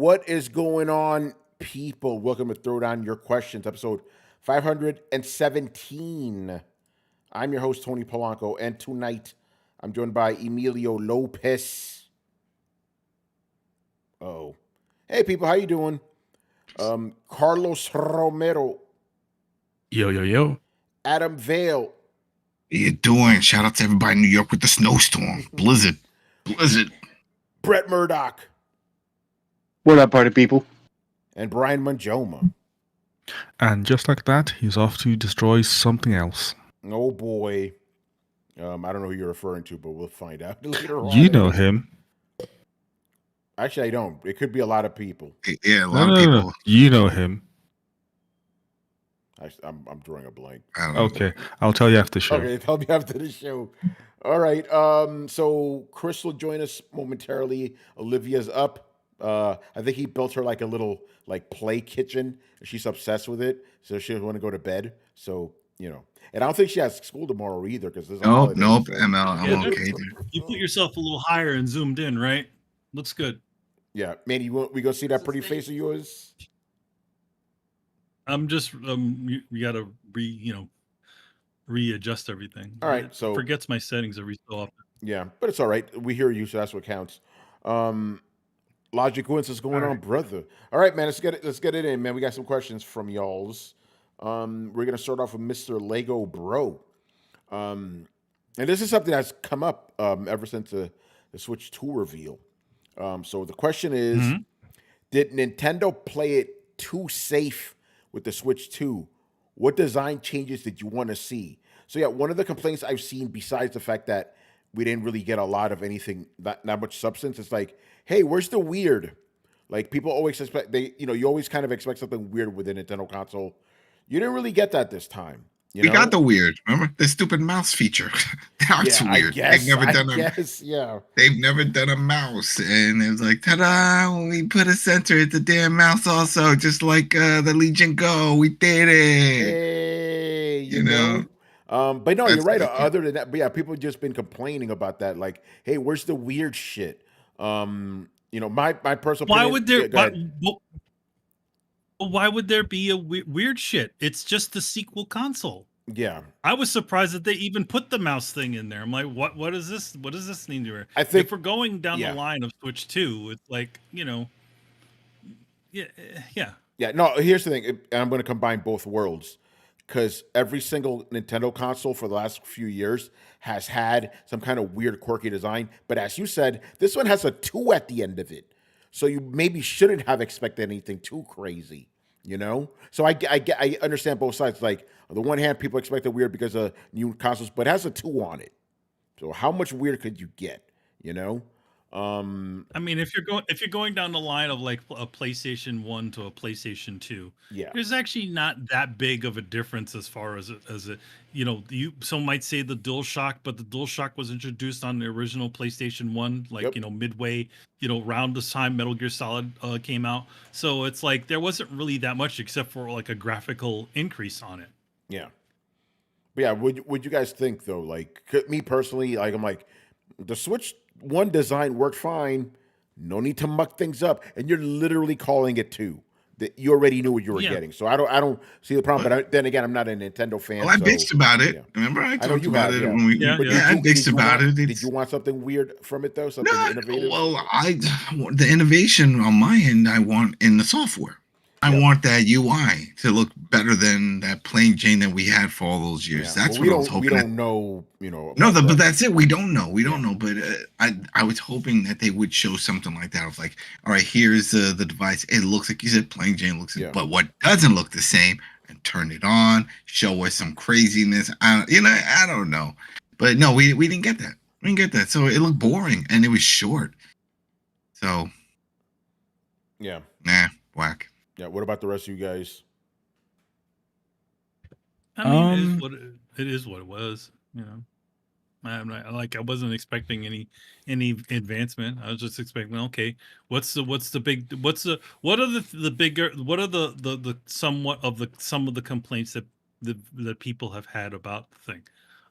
What is going on, people? Welcome to Throwdown Your Questions, episode 517. I'm your host, Tony Polanco, and tonight I'm joined by Emilio Lopez. Oh. Hey, people, how you doing? Carlos Romero, Yo, yo, yo. Adam Vale, How you doing? Shout out to everybody in New York with the snowstorm. Blizzard. Brett Murdoch, What up, party people? and Brian Manjoma. And just like that, he's off to destroy something else. Oh, boy. I don't know who you're referring to, but we'll find out later on. You know him. Actually, I don't. It could be a lot of people. Yeah, a lot of people. You know him. I'm drawing a blank. I don't know. Okay, I'll tell you after the show. Okay, tell me after the show. All right. So Chris will join us momentarily. Olivia's up. I think he built her like a little play kitchen. She's obsessed with it, so she doesn't want to go to bed. So and I don't think she has school tomorrow either because there's Nope, so. ML, I'm okay. You put yourself a little higher and zoomed in, right? Looks good. Yeah, Manny, we go see that pretty face of yours. I'm just you gotta readjust everything. All right, it so forgets my settings every so often. Yeah, but it's all right. We hear you, so that's what counts. Logic what's going on, brother? All right, man. Let's get it in, man. We got some questions from y'all's. We're gonna start off with Mr. Lego Bro. And this is something that's come up ever since the Switch 2 reveal. So the question is, did Nintendo play it too safe with the Switch 2? What design changes did you want to see? So yeah, one of the complaints I've seen, besides the fact that we didn't really get a lot of anything, not much substance, it's like, hey, where's the weird? Like people always expect you always kind of expect something weird with a Nintendo console. You didn't really get that this time. We got the weird. Remember the stupid mouse feature? That's weird. They've never done a mouse, and it was like, ta-da! When we put a center, it's a damn mouse. Also, just like the Legion Go, we did it. Hey, you know. But no, you're right. Other than that, but yeah, people have just been complaining about that. Like, hey, where's the weird shit? My personal. Why would there? Why would there be a weird shit? It's just the sequel console. Yeah, I was surprised that they even put the mouse thing in there. I'm like, what is this? What does this mean to her? I think if we're going down the line of Switch 2, it's like yeah. No, here's the thing, and I'm going to combine both worlds because every single Nintendo console for the last few years has had some kind of weird, quirky design. But as you said, this one has a 2 at the end of it. So you maybe shouldn't have expected anything too crazy, So I understand both sides. Like on the one hand, people expect it weird because of new consoles, but it has a 2 on it. So how much weird could you get? I mean, if you're going down the line of like a PlayStation 1 to a PlayStation 2, there's actually not that big of a difference as far as it. Some might say the DualShock, but the DualShock was introduced on the original PlayStation 1, midway, around the time Metal Gear Solid came out. So it's like there wasn't really that much except for like a graphical increase on it. Yeah. But yeah, would you guys think though? Like me personally, like I'm like the Switch 1 design worked fine. No need to muck things up, and you're literally calling it 2. That you already knew what you were getting. So I don't see the problem. But then again, I'm not a Nintendo fan. Well, I bitched about it. Yeah. Remember, I talked about it when we. I bitched about it. Did you want something weird from it though? Something innovative? Well, the innovation on my end, I want in the software. I want that UI to look better than that plain Jane that we had for all those years. That's what I was hoping. We don't know, but that's it. We don't know. We don't know. But I was hoping that they would show something like that. I was like, all right, here's the device. It looks like you said plain Jane looks. But what doesn't look the same? And turn it on. Show us some craziness. I don't know. But no, we didn't get that. We didn't get that. So it looked boring and it was short. So. Yeah. Nah, whack. Yeah, what about the rest of you guys? I mean, it is what it was. I'm not, I wasn't expecting any advancement. I was just expecting, okay, what are some of the complaints that people have had about the thing?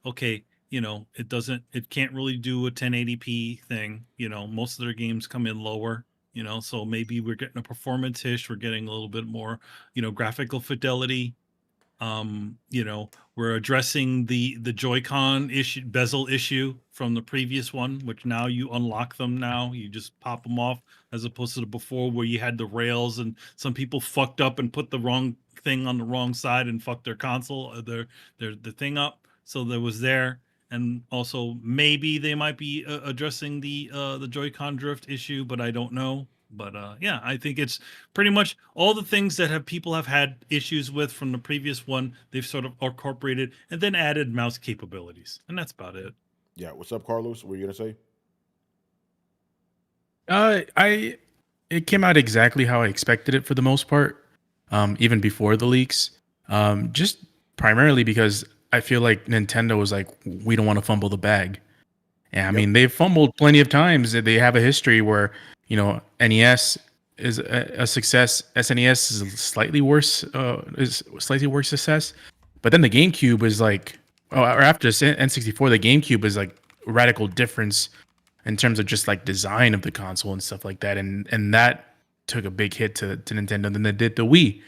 Okay, it can't really do a 1080p thing. Most of their games come in lower. So maybe we're getting a performance ish, we're getting a little bit more, graphical fidelity. We're addressing the Joy-Con issue, bezel issue from the previous one, which now you unlock them. Now you just pop them off, as opposed to the before where you had the rails and some people fucked up and put the wrong thing on the wrong side and fucked their console, the thing up. So there was there. And also maybe they might be addressing the Joy-Con drift issue, but I don't know. But yeah, I think it's pretty much all the things that people have had issues with from the previous one. They've sort of incorporated and then added mouse capabilities, and that's about it. Yeah. What's up, Carlos? What were you gonna say? It came out exactly how I expected it for the most part, even before the leaks. Just primarily because I feel like Nintendo was like, we don't want to fumble the bag. And I mean, they've fumbled plenty of times. They have a history where, NES is a success. SNES is a slightly worse success. But then the GameCube is like, or after N64, the GameCube is like a radical difference in terms of just like design of the console and stuff like that. And that took a big hit to Nintendo. Then they did the Wii,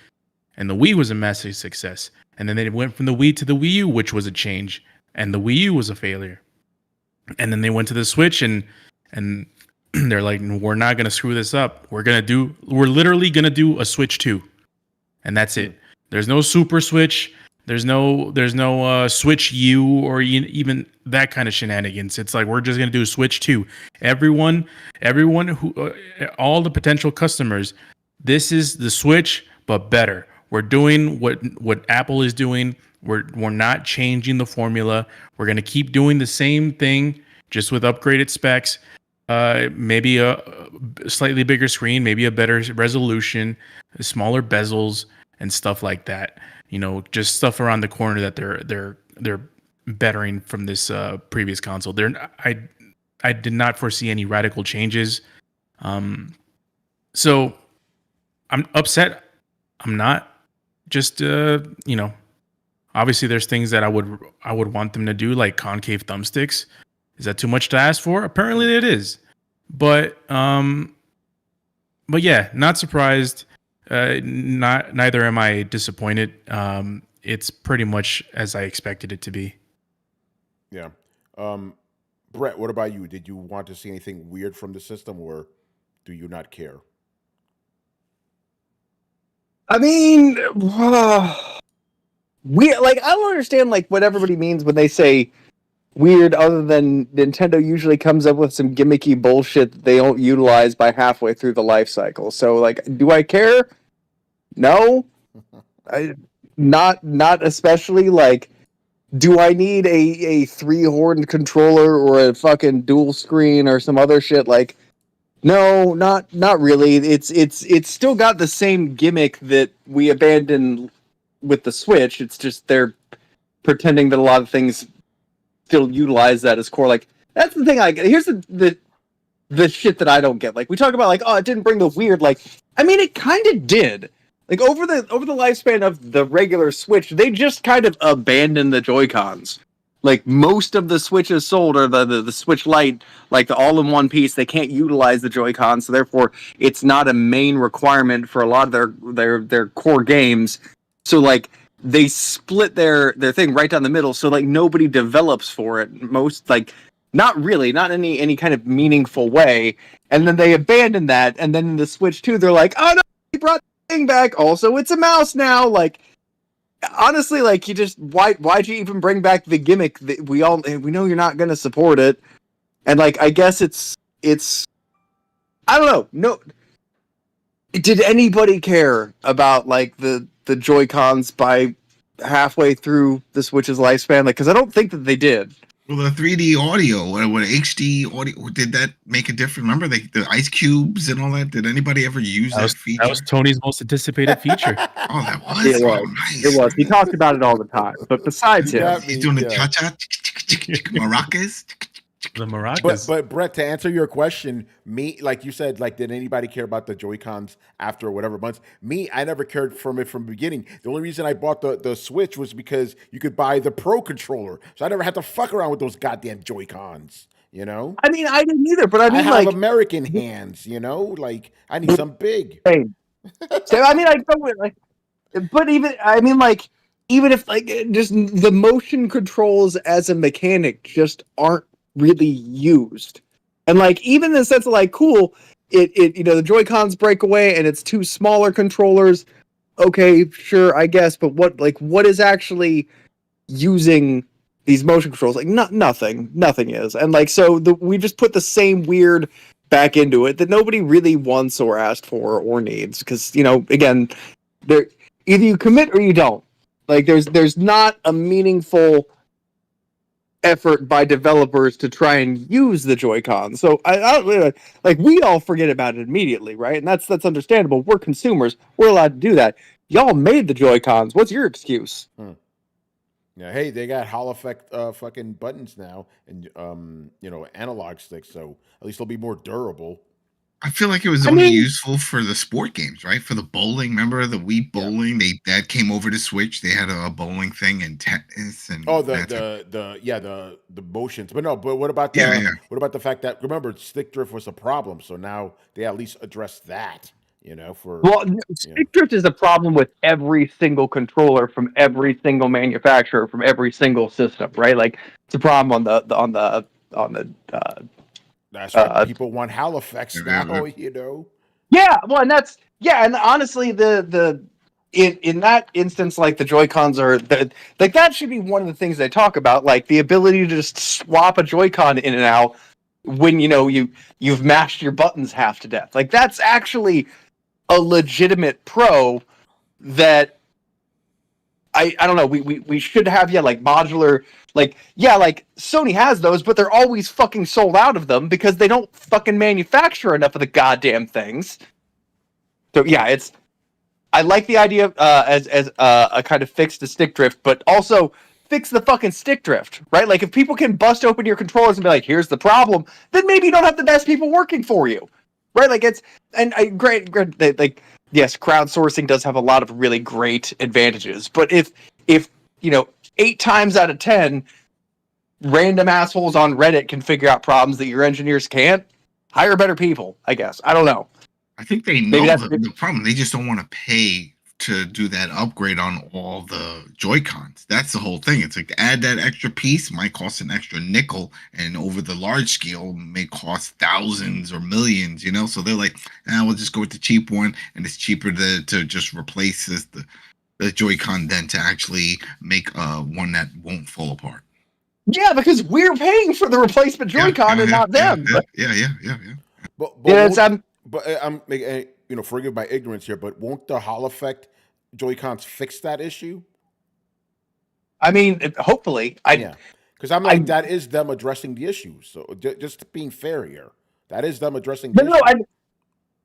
and the Wii was a massive success. And then they went from the Wii to the Wii U, which was a change, and the Wii U was a failure. And then they went to the Switch, and they're like, we're not gonna screw this up. We're literally gonna do a Switch 2, and that's it. There's no Super Switch. There's no Switch U or even that kind of shenanigans. It's like, we're just gonna do a Switch 2. Everyone who, all the potential customers, this is the Switch but better. We're doing what Apple is doing. We're not changing the formula. We're gonna keep doing the same thing, just with upgraded specs. Maybe a slightly bigger screen, maybe a better resolution, smaller bezels, and stuff like that. Just stuff around the corner that they're bettering from this previous console. I did not foresee any radical changes. So I'm upset. I'm not. Just obviously there's things that I would want them to do, like concave thumbsticks. Is that too much to ask for? Apparently it is. But yeah, not surprised. Neither am I disappointed. It's pretty much as I expected it to be. Yeah. Brett, what about you? Did you want to see anything weird from the system, or do you not care? I mean, we like, I don't understand like what everybody means when they say weird, other than Nintendo usually comes up with some gimmicky bullshit that they don't utilize by halfway through the life cycle. So like, do I care? No. Not especially. Like, do I need a 3-horned controller or a fucking dual screen or some other shit? Like, no, not really. It's still got the same gimmick that we abandoned with the Switch. It's just they're pretending that a lot of things still utilize that as core. Like, that's the thing I get. Here's the shit that I don't get. Like, we talk about like, oh, it didn't bring the weird. Like, I mean, it kind of did. Like, over the lifespan of the regular Switch, they just kind of abandoned the Joy-Cons. Like, most of the Switches sold are the Switch Lite, like the all-in-one piece. They can't utilize the Joy-Con, so therefore it's not a main requirement for a lot of their core games. So like, they split their thing right down the middle, so like nobody develops for it. Most, like, not really, not in any kind of meaningful way. And then they abandon that, and then in the Switch 2, they're like, oh no, we brought the thing back. Also, it's a mouse now. Like, honestly, like, why'd you even bring back the gimmick that we know you're not gonna support it? And like, I guess it's I don't know. No, did anybody care about like the Joy-Cons by halfway through the Switch's lifespan? Like, because I don't think that they did. Well, the 3D audio, what HD audio, did that make a difference? Remember the ice cubes and all that? Did anybody ever use that feature? That was Tony's most anticipated feature. Oh, that was? It was. Oh, nice. It was. He talked about it all the time. But besides him, he's doing the cha-cha, maracas. The maracas. But Brett, to answer your question, me, like you said, like, did anybody care about the Joy-Cons after whatever months? Me, I never cared from it from the beginning. The only reason I bought the Switch was because you could buy the Pro controller, so I never had to fuck around with those goddamn Joy-Cons. You know, I mean, I didn't either, but I I mean, have like, American hands. You know, like I need some big. hey, so I mean, I go with like, but even I mean, like, even if like just the motion controls as a mechanic just aren't really used, and like even in the sense of like, cool, it the Joy-Cons break away and it's two smaller controllers. Okay, sure, I guess, but what is actually using these motion controls? Like, nothing is, and like so we just put the same weird back into it that nobody really wants or asked for or needs because again, there either you commit or you don't. Like, there's not a meaningful effort by developers to try and use the Joy-Con. So I don't really like we all forget about it immediately, right? And that's understandable. We're consumers. We're allowed to do that. Y'all made the Joy-Cons. What's your excuse? Yeah, hey, they got Hall effect fucking buttons now, and analog sticks, so at least they'll be more durable. I feel like it was only useful for the sport games, right? For the bowling, remember the Wii bowling? Yeah. That came over to Switch. They had a bowling thing and tennis and the motions. But no, but what about what about the fact that remember stick drift was a problem, so now they at least address that. Stick drift is a problem with every single controller from every single manufacturer from every single system, right? Like it's a problem on the That's right. People want Hall effects now, Yeah, well, and honestly, in that instance, like the Joy-Cons are like that should be one of the things they talk about, like the ability to just swap a Joy-Con in and out when you've mashed your buttons half to death. Like that's actually a legitimate pro that I don't know. We should have like modular. Like Sony has those, but they're always fucking sold out of them because they don't fucking manufacture enough of the goddamn things. So yeah, I like the idea as a kind of fix to stick drift, but also fix the fucking stick drift, right? Like if people can bust open your controllers and be like, "Here's the problem," then maybe you don't have the best people working for you, right? Like great. Like yes, crowdsourcing does have a lot of really great advantages, but if 8 times out of 10, random assholes on Reddit can figure out problems that your engineers can't, hire better people, I guess. I don't know. I think they know the problem. They just don't want to pay to do that upgrade on all the Joy-Cons. That's the whole thing. It's like to add that extra piece might cost an extra nickel, and over the large scale may cost thousands or millions, So they're like, we'll just go with the cheap one, and it's cheaper to just replace the Joy-Con than to actually make one that won't fall apart. Yeah, because we're paying for the replacement Joy-Con and not them. Yeah. But I'm forgive my ignorance here, but won't the Hall effect Joy-Cons fix that issue? I mean, hopefully. Because that is them addressing the issue. So just being fair here, that is them addressing the issue.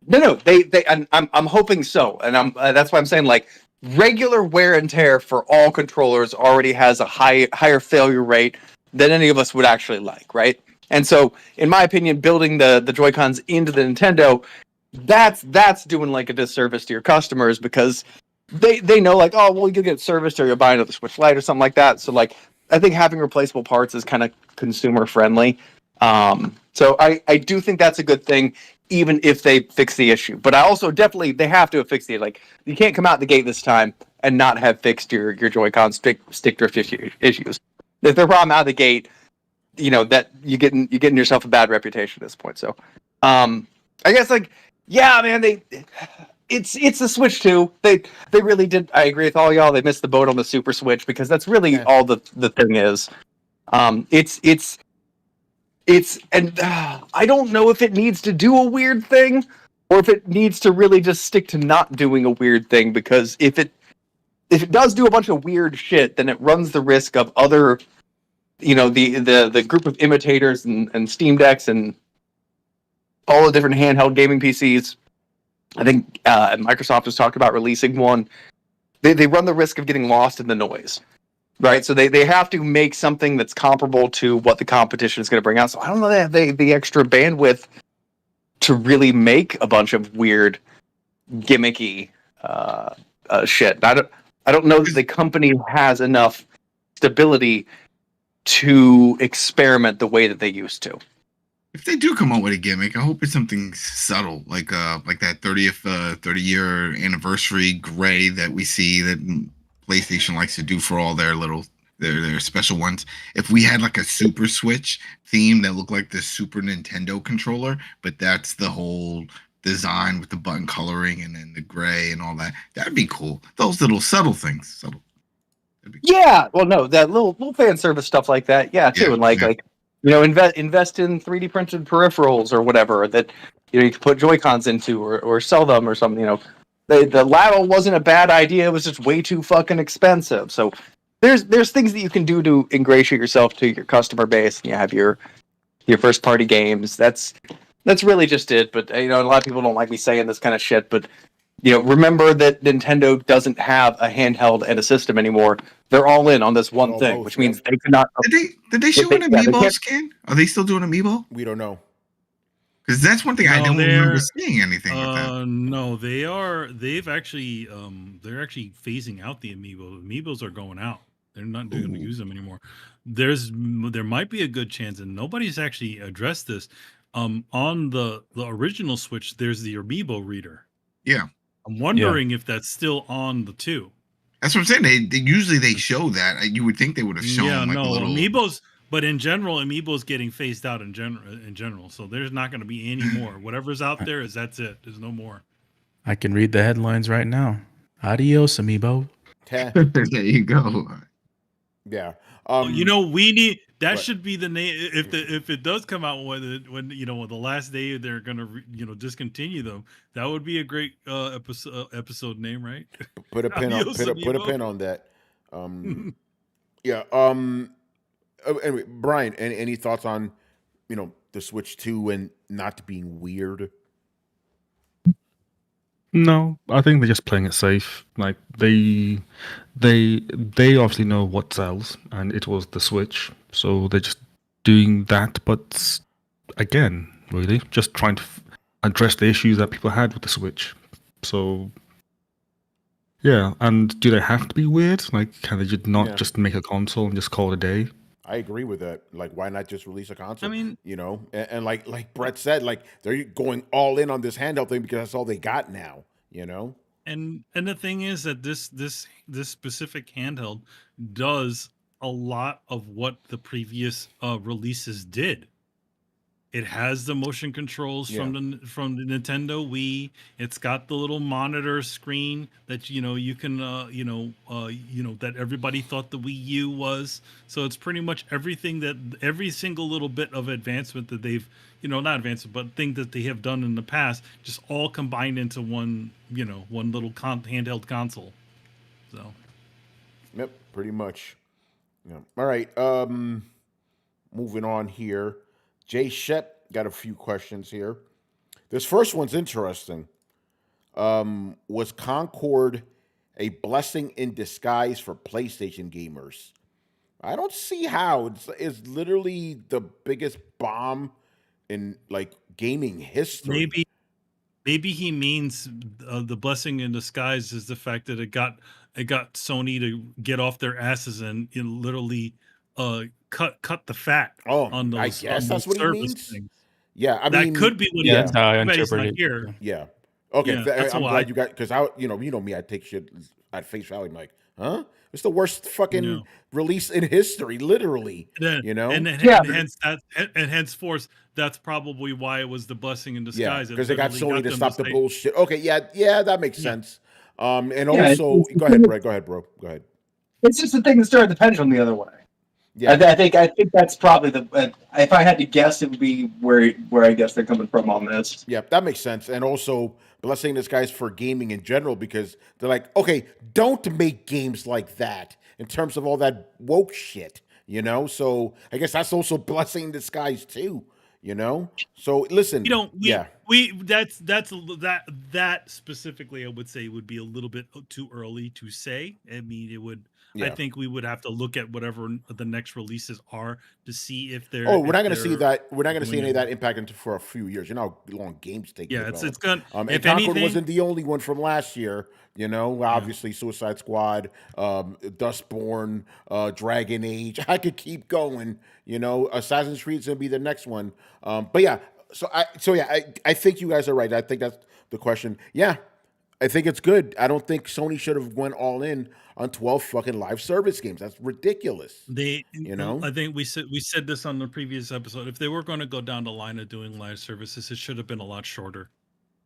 No. They. I'm hoping so, and that's why I'm saying like regular wear and tear for all controllers already has a higher failure rate than any of us would actually like, right? And so, in my opinion, building the Joy-Cons into the Nintendo, that's doing like a disservice to your customers because they know like, oh, well, you'll get serviced or you'll buy another Switch Lite or something like that. So like, I think having replaceable parts is kind of consumer friendly. So I do think that's a good thing, even if they fix the issue. But I also definitely they have to have fixed it. Like you can't come out the gate this time and not have fixed your Joy-Con stick drift issues. If they're problem out of the gate, that you're getting yourself a bad reputation at this point. So, I guess like, yeah, man, it's the Switch 2. They really did. I agree with all y'all. They missed the boat on the Super Switch because that's really all the thing is. And I don't know if it needs to do a weird thing or if it needs to really just stick to not doing a weird thing, because if it does do a bunch of weird shit, then it runs the risk of other, the group of imitators and Steam Decks and all the different handheld gaming PCs. I think Microsoft has talked about releasing one. They run the risk of getting lost in the noise, right? So they have to make something that's comparable to what the competition is going to bring out. So I don't know that they have the extra bandwidth to really make a bunch of weird, gimmicky shit. I don't know that the company has enough stability to experiment the way that they used to. If they do come out with a gimmick, I hope it's something subtle, like that 30-year anniversary gray that we see that PlayStation likes to do for all their little their special ones. If we had like a Super Switch theme that looked like the Super Nintendo controller, but that's the whole design with the button coloring and then the gray and all that, that'd be cool. Those little subtle things, subtle. Cool. Yeah, well, no, that little fan service stuff like that, yeah, too, and like invest in 3D printed peripherals or whatever that you can put Joy-Cons into or sell them or something. The Labo wasn't a bad idea; it was just way too fucking expensive. So there's things that you can do to ingratiate yourself to your customer base, and you have your first party games. That's really just it. But a lot of people don't like me saying this kind of shit, but remember that Nintendo doesn't have a handheld and a system anymore. They're all in on this one thing, which means they cannot. Did they show an Amiibo skin? Are they still doing Amiibo? We don't know. Because that's one thing I don't remember seeing anything with that. No, they are. They've actually, they're actually phasing out the Amiibo. Amiibos are going out. They're not going to use them anymore. There might be a good chance, and nobody's actually addressed this. On the original Switch, there's the Amiibo reader. Yeah. I'm wondering if that's still on the 2. That's what I'm saying. They usually show that. You would think they would have shown Amiibos, but in general, Amiibos getting phased out in general. So there's not going to be any more. Whatever's out there that's it. There's no more. I can read the headlines right now. Adios, Amiibo. There you go. Yeah. We need that should be the name if it does come out when the last day they're gonna discontinue them. That would be a great episode name, right? Put a pin on put a pin on that. Yeah. Anyway, Brian, any thoughts on the Switch 2 and not being weird? No, I think they're just playing it safe. Like they obviously know what sells, and it was the Switch, so they're just doing that. But again, really, just trying to address the issues that people had with the Switch. So yeah, and do they have to be weird? Like, can they just not just make a console and just call it a day? I agree with that. Like, why not just release a console? I mean, and like Brett said, like they're going all in on this handheld thing because that's all they got now. And the thing is that this specific handheld does a lot of what the previous releases did. It has the motion controls from the Nintendo Wii. It's got the little monitor screen that you can that everybody thought the Wii U was. So it's pretty much every single little bit of advancement that they've not advancement, but thing that they have done in the past, just all combined into one little handheld console. So, yep, pretty much. Yeah. All right. Moving on here. Jay Shep got a few questions here. This first one's interesting. Was Concord a blessing in disguise for PlayStation gamers? I don't see how. It's literally the biggest bomb in like gaming history. Maybe he means the blessing in disguise is the fact that it got Sony to get off their asses and literally cut the fat on those. I guess that's what he means. Things. Yeah, I mean that could be what that's how I interpret it. Here. Yeah. Okay, Yeah, I'm glad you got because you know me, I take shit at face value. I'm like, huh? It's the worst fucking release in history, literally. And henceforth, that's probably why it was the blessing in disguise. Yeah, because they got Sony to stop the bullshit. Okay, yeah, that makes sense. And also, go ahead, bro. Go ahead. It's just the thing that started the pendulum the other way. Yeah, I think that's probably the. If I had to guess, it would be where I guess they're coming from on this. Yeah, that makes sense. And also blessing this guys for gaming in general because they're like, okay, don't make games like that in terms of all that woke shit, So I guess that's also blessing in disguise too, So listen, that specifically, I would say would be a little bit too early to say. I mean, it would. I Yeah. think we would have to look at whatever the next releases are to see if they're. Oh, we're if not going to see they're that. We're not going to see doing any of it. that impact into for a few years. You know how long games take to Yeah, it's develop. gonna. And If Concord anything, wasn't the only one from last year. You know, yeah. obviously Suicide Squad, Dustborn, Dragon Age. I could keep going. You know, Assassin's Creed's going to be the next one. But yeah, I think you guys are right. I think that's the question. Yeah, I think it's good. I don't think Sony should have went all in on 12 fucking live service games. That's ridiculous. You know? I think we said this on the previous episode. If they were going to go down the line of doing live services, it should have been a lot shorter.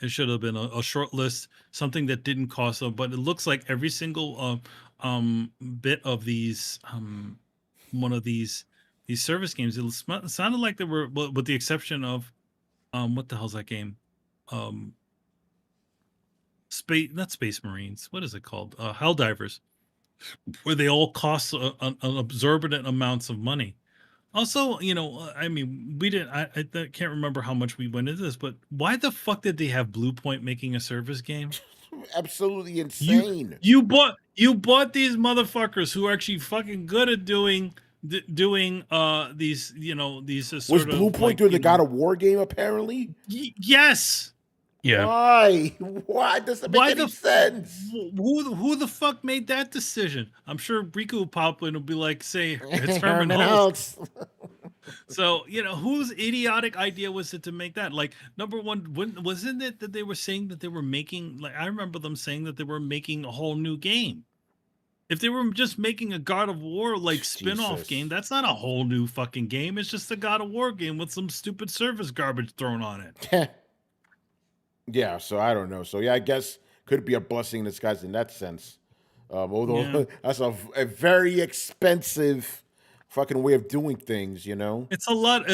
It should have been a short list, something that didn't cost them. But it looks like every single bit of these one of these service games, it sounded like they were, with the exception of what the hell's that game? Not Space Marines. What is it called? Helldivers, where they all cost an exorbitant amounts of money. Also, you know, I mean, we didn't. I can't remember how much we went into this, but why the fuck did they have Blue Point making a service game? Absolutely insane. You bought these motherfuckers who are actually fucking good at doing these, you know, these sort Was Blue of, Point like, doing the you God know, of War game? Apparently. yes. Yeah. Why doesn't make any sense? Who the fuck made that decision? I'm sure Riku will pop in and be like, "Say it's Herman Herman Holtz." Holtz. So, you know, whose idiotic idea was it to make that? Like, number one, wasn't it that they were saying that they were making, like, I remember them saying that they were making a whole new game. If they were just making a God of War like spin-off Jesus. game, that's not a whole new fucking game. It's just a God of War game with some stupid service garbage thrown on it. Yeah, so I don't know. So yeah, I guess could be a blessing in disguise in that sense. Although that's a very expensive fucking way of doing things, you know. It's a lot.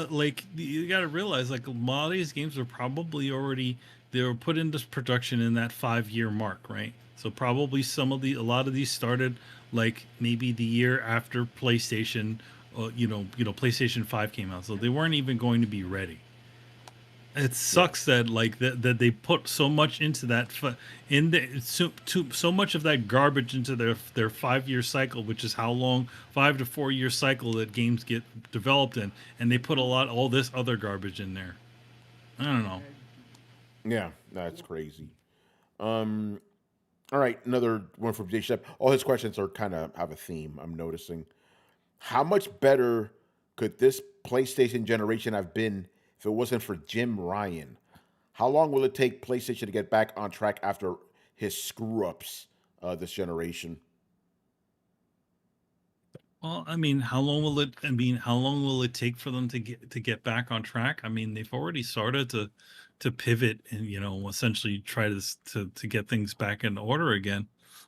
Like, you got to realize, like, a lot of these games were probably already, they were put into production in that 5-year mark, right? So probably a lot of these started like maybe the year after PlayStation, PlayStation 5 came out. So they weren't even going to be ready. It sucks that that they put so much into that so much of that garbage into their 5-year cycle, which is how long 5 to 4 year cycle that games get developed in, and they put all this other garbage in there. I don't know. Yeah, that's crazy. All right, another one from Jay Shep. All his questions are kind of have a theme, I'm noticing. How much better could this PlayStation generation have been if it wasn't for Jim Ryan? How long will it take PlayStation to get back on track after his screw-ups this generation? Well, I mean, how long will it take for them to get back on track? I mean, they've already started to pivot and, you know, essentially try to get things back in order again.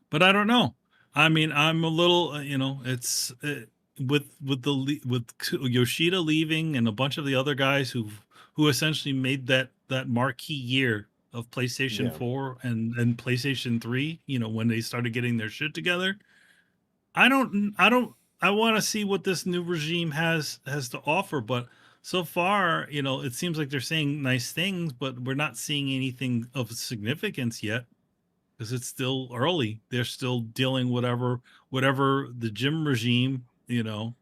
But I don't know. I mean, I'm a little, it's with Yoshida leaving and a bunch of the other guys who essentially made that marquee year of PlayStation 4 and PlayStation 3, you know, when they started getting their shit together. I want to see what this new regime has to offer, but so far, you know, it seems like they're saying nice things, but we're not seeing anything of significance yet because it's still early. They're still dealing whatever the Jim regime, you know,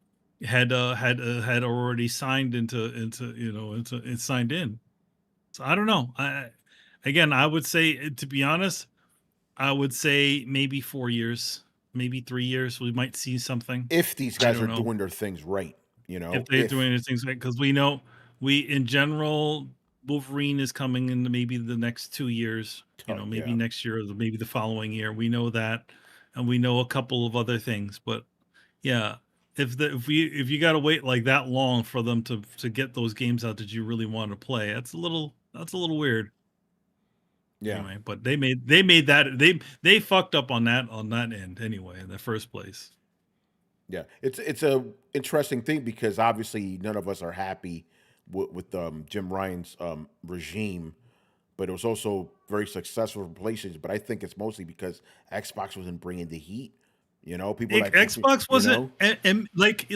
had already signed it's signed in. So I don't know. I would say, to be honest, I would say maybe 4 years, maybe 3 years, we might see something. If these guys are doing their things right, you know. If they're doing their things right, because we know in general, Wolverine is coming in maybe the next 2 years. You know, maybe next year or maybe the following year. We know that, and we know a couple of other things. But yeah, if you got to wait like that long for them to get those games out that you really want to play, that's a little weird. Yeah. Anyway, but they made that they fucked up on that end anyway in the first place. Yeah, it's a interesting thing because obviously none of us are happy with Jim Ryan's regime, but it was also very successful for PlayStation. But I think it's mostly because Xbox wasn't bringing the heat. You know, people like Xbox wasn't, and like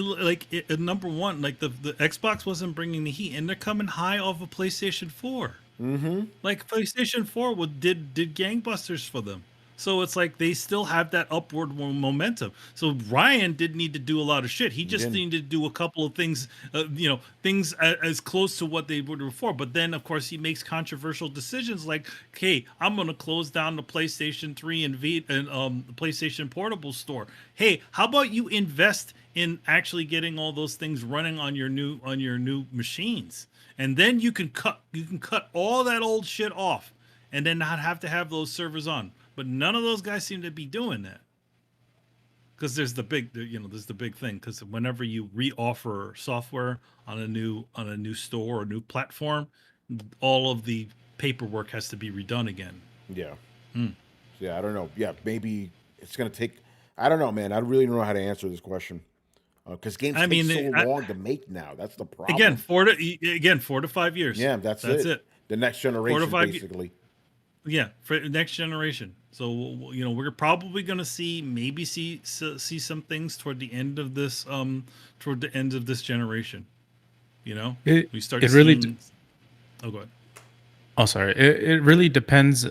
number one, like the Xbox wasn't bringing the heat, and they're coming high off of PlayStation 4. Mm-hmm. Like PlayStation 4 did gangbusters for them. So it's like they still have that upward momentum. So Ryan didn't need to do a lot of shit. He just needed to do a couple of things, things as close to what they were before. But then, of course, he makes controversial decisions like, "Hey, I'm going to close down the PlayStation 3 and the PlayStation Portable store. Hey, how about you invest in actually getting all those things running on your new machines, and then you can cut all that old shit off, and then not have to have those servers on." But none of those guys seem to be doing that, because there's the big thing. Because whenever you reoffer software on a new store or new platform, all of the paperwork has to be redone again. Yeah. Yeah, I don't know. Yeah, maybe it's gonna take. I don't know, man. I really don't know how to answer this question because games take so long to make now. That's the problem. Again, 4 to 5 years. Yeah, that's it. The next generation, basically. Yeah, for the next generation. So we're probably going to see some things toward the end of this generation. We start. It really. Oh, go ahead. Oh, sorry. It really depends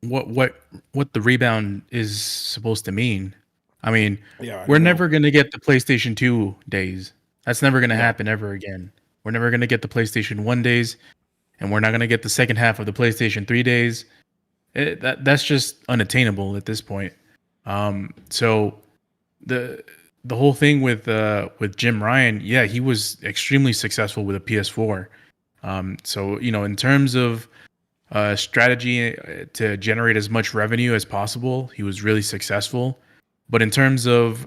what the rebound is supposed to mean. I mean, we're never going to get the PlayStation 2 days. That's never going to happen ever again. We're never going to get the PlayStation 1 days, and we're not going to get the second half of the PlayStation 3 days. That's just unattainable at this point. So the whole thing with Jim Ryan, he was extremely successful with a PS4. So in terms of strategy to generate as much revenue as possible, he was really successful. But in terms of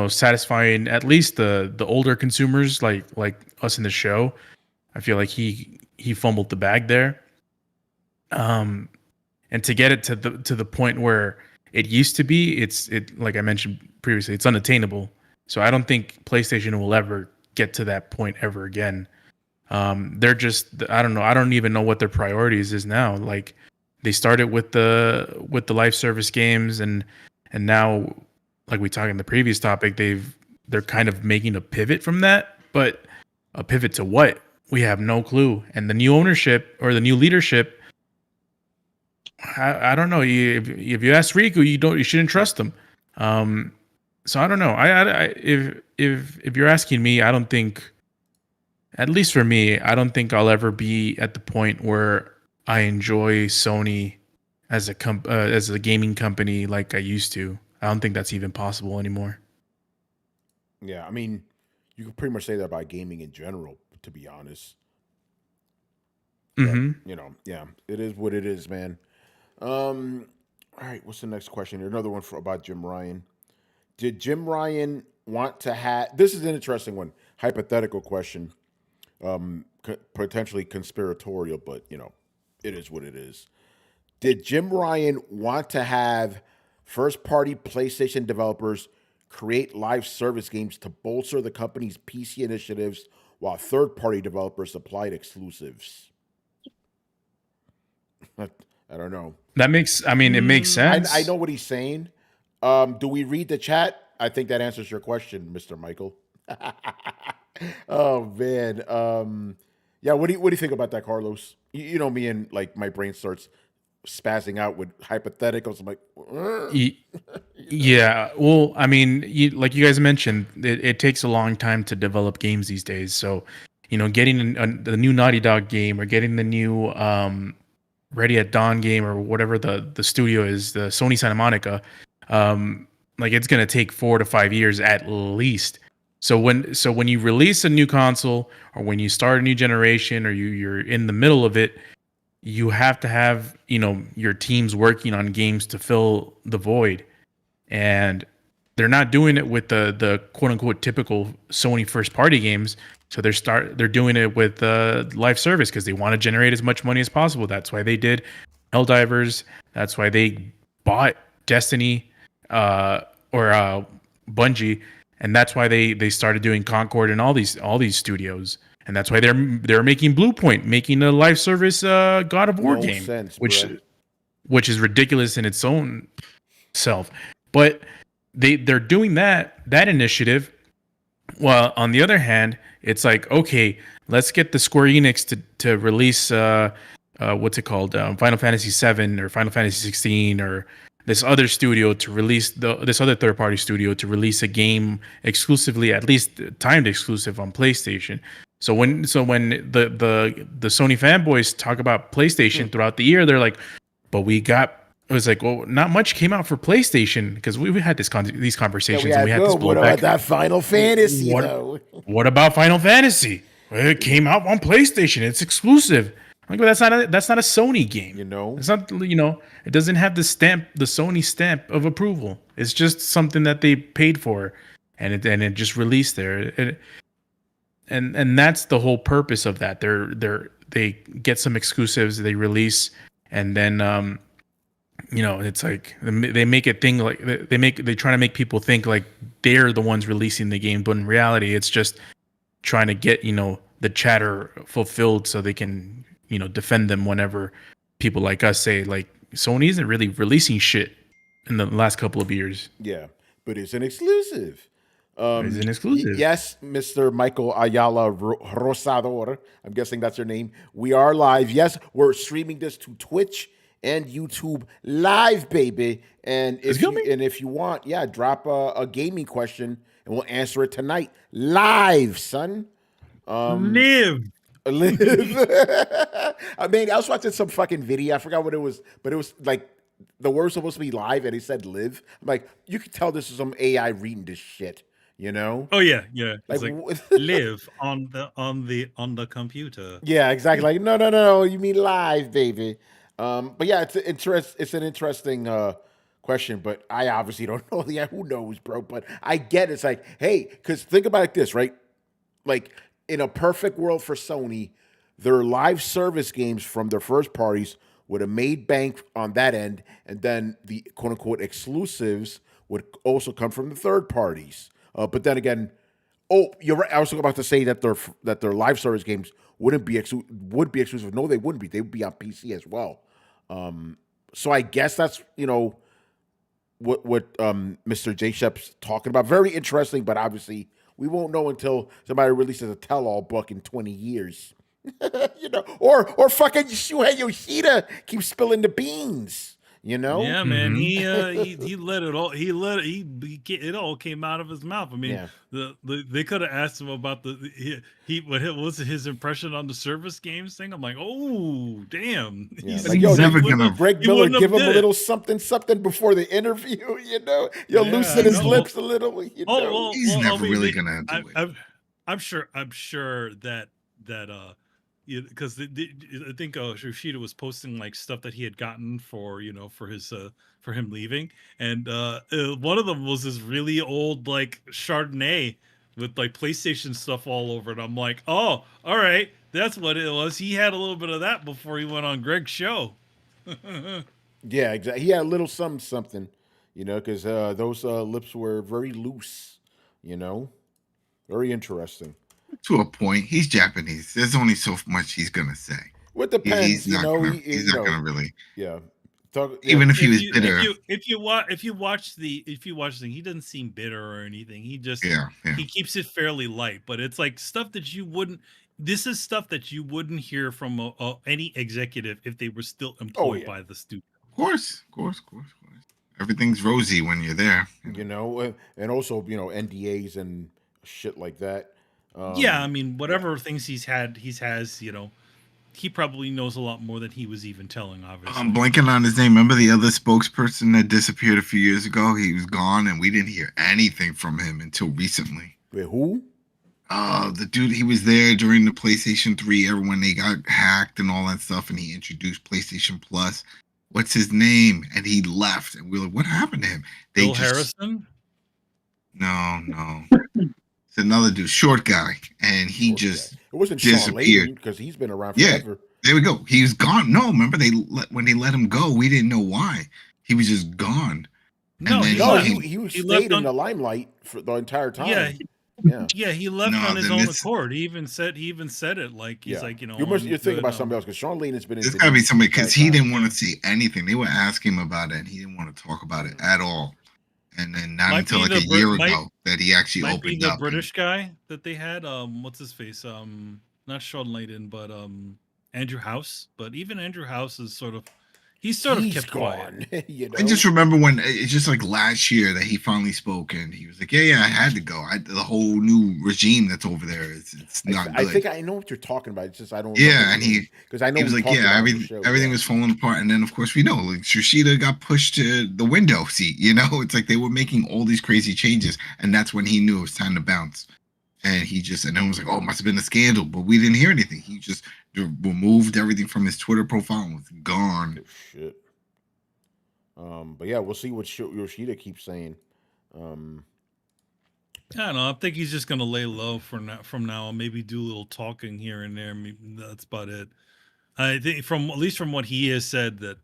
satisfying at least the older consumers like us in the show, I feel like he fumbled the bag there. And to get it to the point where it used to be, it like I mentioned previously, it's unattainable. So I don't think PlayStation will ever get to that point ever again. They're just, I don't know. I don't even know what their priorities is now. Like they started with the live service games, and now, like we talked in the previous topic, they're kind of making a pivot from that. But a pivot to what? We have no clue. And the new ownership or the new leadership, I don't know. If you ask Riku, you shouldn't trust them. So I don't know. If you're asking me, I don't think, at least for me, I don't think I'll ever be at the point where I enjoy Sony as a gaming company like I used to. I don't think that's even possible anymore. Yeah, I mean, you can pretty much say that about gaming in general, to be honest. Mm-hmm. But, it is what it is, man. All right, what's the next question here? Another one about Jim Ryan. Did Jim Ryan want to have... This is an interesting one. Hypothetical question. Potentially conspiratorial, but, it is what it is. Did Jim Ryan want to have first-party PlayStation developers create live service games to bolster the company's PC initiatives while third-party developers supplied exclusives? I don't know. It makes sense. I know what he's saying. Do we read the chat? I think that answers your question, Mr. Michael. Oh man. What do you think about that, Carlos? You know me, and like my brain starts spazzing out with hypotheticals. I'm like, yeah. Well, I mean, like you guys mentioned, it takes a long time to develop games these days. So, getting the new Naughty Dog game or getting the new Ready at Dawn game or whatever the studio is, the Sony Santa Monica, like it's gonna take 4 to 5 years at least. So when you release a new console or when you start a new generation or you're in the middle of it, you have to have your teams working on games to fill the void, and they're not doing it with the quote unquote typical Sony first party games. So they're doing it with live service because they want to generate as much money as possible. That's why they did Helldivers. That's why they bought Destiny or Bungie, and that's why they started doing Concord and all these studios. And that's why they're making Bluepoint, making a live service God of War game, which is ridiculous in its own self. But they're doing that initiative. Well, on the other hand, it's like, okay, let's get the Square Enix to release what's it called, Final Fantasy VII or Final Fantasy 16 or this other studio to release this other third party studio to release a game exclusively, at least timed exclusive on PlayStation. So when the Sony fanboys talk about PlayStation throughout the year, they're like, but it was like, well, not much came out for PlayStation because we had these conversations and we had this what about that Final Fantasy though? What about Final Fantasy? It came out on PlayStation. It's exclusive. Like, but that's not a Sony game. It's not. It doesn't have the Sony stamp of approval. It's just something that they paid for, and it just released there. And that's the whole purpose of that. They get some exclusives, they release, and then it's like they make it thing like they try to make people think like they're the ones releasing the game, but in reality, it's just trying to get the chatter fulfilled so they can defend them whenever people like us say like Sony isn't really releasing shit in the last couple of years. Yeah, but it's an exclusive. It's an exclusive. Yes, Mr. Michael Ayala Rosador. I'm guessing that's your name. We are live. Yes, we're streaming this to Twitch and YouTube live, baby. And if you want, drop a gaming question and we'll answer it tonight live, son. Live. I mean, I was watching some fucking video. I forgot what it was, but it was like the word's supposed to be live, and it said "live." I'm like, you can tell this is some AI reading this shit, Oh yeah. Like, live on the computer. Yeah, exactly. Like, no, you mean live, baby. But yeah, it's an interesting question, but I obviously don't know. Yeah, who knows, bro? But I get it's like, hey, because think about it like this, right? Like, in a perfect world for Sony, their live service games from their first parties would have made bank on that end, and then the quote-unquote exclusives would also come from the third parties. But then again, you're right. I was about to say that their live service games would be exclusive. No, they wouldn't be. They would be on PC as well. So I guess that's what Mr. J Shep's talking about. Very interesting, but obviously we won't know until somebody releases a tell-all book in 20 years. Or fucking Shuhei Yoshida keeps spilling the beans. Yeah, man. He let it all. It all came out of his mouth. I mean, they could have asked him about what was his impression on the service games thing. I'm like, oh damn. Yeah, he's never gonna. Greg Miller give him a little something before the interview. Loosen his lips a little. He's never really gonna do it. I'm sure that. Because I think Yoshida was posting like stuff that he had gotten for for him leaving, and one of them was this really old like Chardonnay with like PlayStation stuff all over it. I'm like, oh, all right, that's what it was. He had a little bit of that before he went on Greg's show. Yeah, exactly. He had a little something, because those lips were very loose, very interesting. To a point, he's Japanese. There's only so much he's gonna say. What depends, he's not gonna really. Yeah. Even if he was bitter. If you watch the thing, he doesn't seem bitter or anything. He just he keeps it fairly light. But it's like stuff that you wouldn't. This is stuff that you wouldn't hear from any executive if they were still employed by the studio. Of course. Everything's rosy when you're there. And also NDAs and shit like that. Yeah, I mean, whatever things he has, he probably knows a lot more than he was even telling, obviously. I'm blanking on his name. Remember the other spokesperson that disappeared a few years ago? He was gone, and we didn't hear anything from him until recently. Wait, who? The dude, he was there during the PlayStation 3 era when they got hacked and all that stuff, and he introduced PlayStation Plus. What's his name? And he left, and we were like, what happened to him? Bill Harrison? No. It's another dude, short guy, and he it wasn't disappeared because he's been around forever. Yeah, there we go. He was gone. No, remember when they let him go, we didn't know why. He was just gone. He stayed in the limelight for the entire time. Yeah, he left on his own accord. He even said it like he's like you're thinking about somebody else because Sean Lane has been. There's got to be somebody because he didn't want to see anything. They were asking him about it, and he didn't want to talk about it at all. And then not until like a year ago that he actually opened up. The British guy that they had, what's his face? Not Sean Layden, but Andrew House. But even Andrew House is sort of He's sort of he's kept gone. quiet. You know? I just remember when it's just like last year that he finally spoke and he was like, "Yeah, I had to go. The whole new regime that's over there it's not good." I think I know what you're talking about. It's just I don't. Yeah, and because I know he was we like, talked "Yeah, about it on the show, everything was falling apart." And then of course we know like Yoshida got pushed to the window seat. You know, it's like they were making all these crazy changes, and that's when he knew it was time to bounce. And he just, and everyone was like, "Oh, it must have been a scandal," but we didn't hear anything. He just removed everything from his Twitter profile and was gone. Oh, shit. But yeah, we'll see what Yoshida keeps saying. I don't know. I think he's just gonna lay low from now on. Maybe do a little talking here and there. Maybe that's about it. I think at least from what he has said that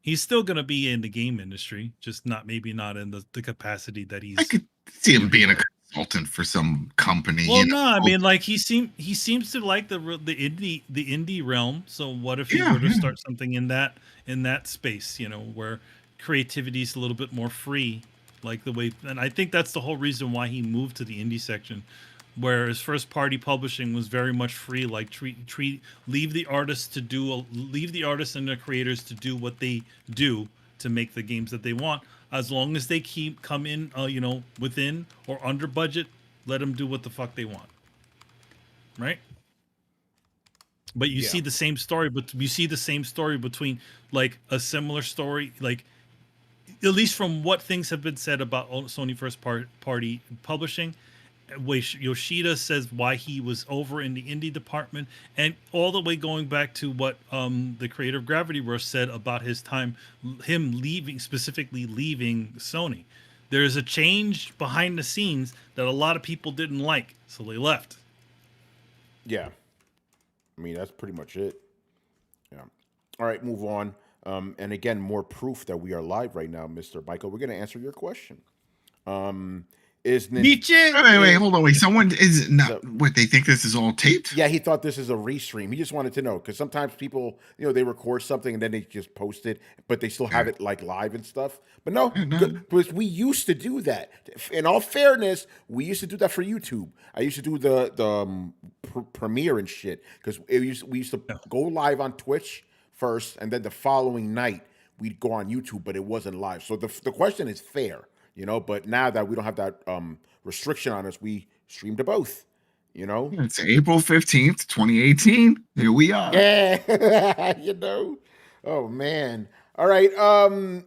he's still gonna be in the game industry, just maybe not in the capacity that he's. I could see him being a consultant for some company. Well, no, I mean, like he seems to like the indie realm. So what if he were to start something in that space, where creativity is a little bit more free, like the way, and I think that's the whole reason why he moved to the indie section, whereas first party publishing was very much free, like leave the artists and the creators to do what they do to make the games that they want. As long as they come in, within or under budget, let them do what the fuck they want, right? But you see the same story, between like a similar story, like at least from what things have been said about Sony first party publishing. Yoshida says why he was over in the indie department, and all the way going back to what the creator of Gravity Rush said about him specifically leaving Sony. There's a change behind the scenes that a lot of people didn't like, so they left. Yeah, I mean that's pretty much it. Yeah. All right, move on. And again, more proof that we are live right now, Mr. Michael. We're going to answer your question. Wait, hold on. Wait, someone is not what they think this is all taped? Yeah, he thought this is a restream. He just wanted to know because sometimes people, they record something and then they just post it, but they still have it like live and stuff. But no, because we used to do that. In all fairness, we used to do that for YouTube. I used to do the premiere and shit because we used to go live on Twitch first, and then the following night we'd go on YouTube, but it wasn't live. So the question is fair. But now that we don't have that restriction on us, we stream to both. It's April 15th, 2018. Here we are. Yeah, Oh man. All right.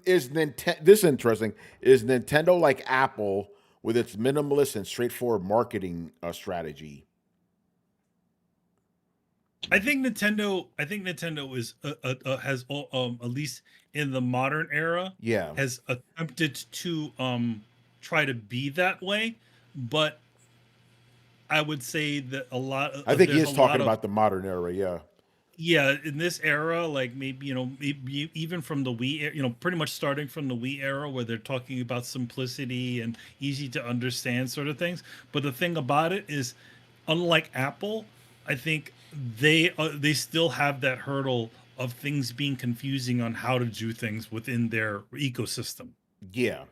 This is interesting. Is Nintendo like Apple with its minimalist and straightforward marketing strategy? I think Nintendo is has at least in the modern era, has attempted to try to be that way, but I would say that a lot. I think he is talking about the modern era. Yeah. Yeah, in this era, like maybe even from the Wii, pretty much starting from the Wii era, where they're talking about simplicity and easy to understand sort of things. But the thing about it is, unlike Apple, I think they still have that hurdle of things being confusing on how to do things within their ecosystem. Yeah.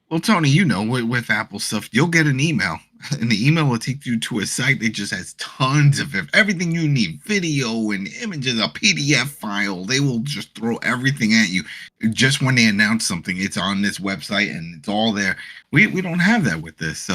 Well, Tony, with Apple stuff, you'll get an email, and the email will take you to a site that just has tons of everything you need, video and images, a PDF file. They will just throw everything at you. Just when they announce something, it's on this website and it's all there. We don't have that with this. So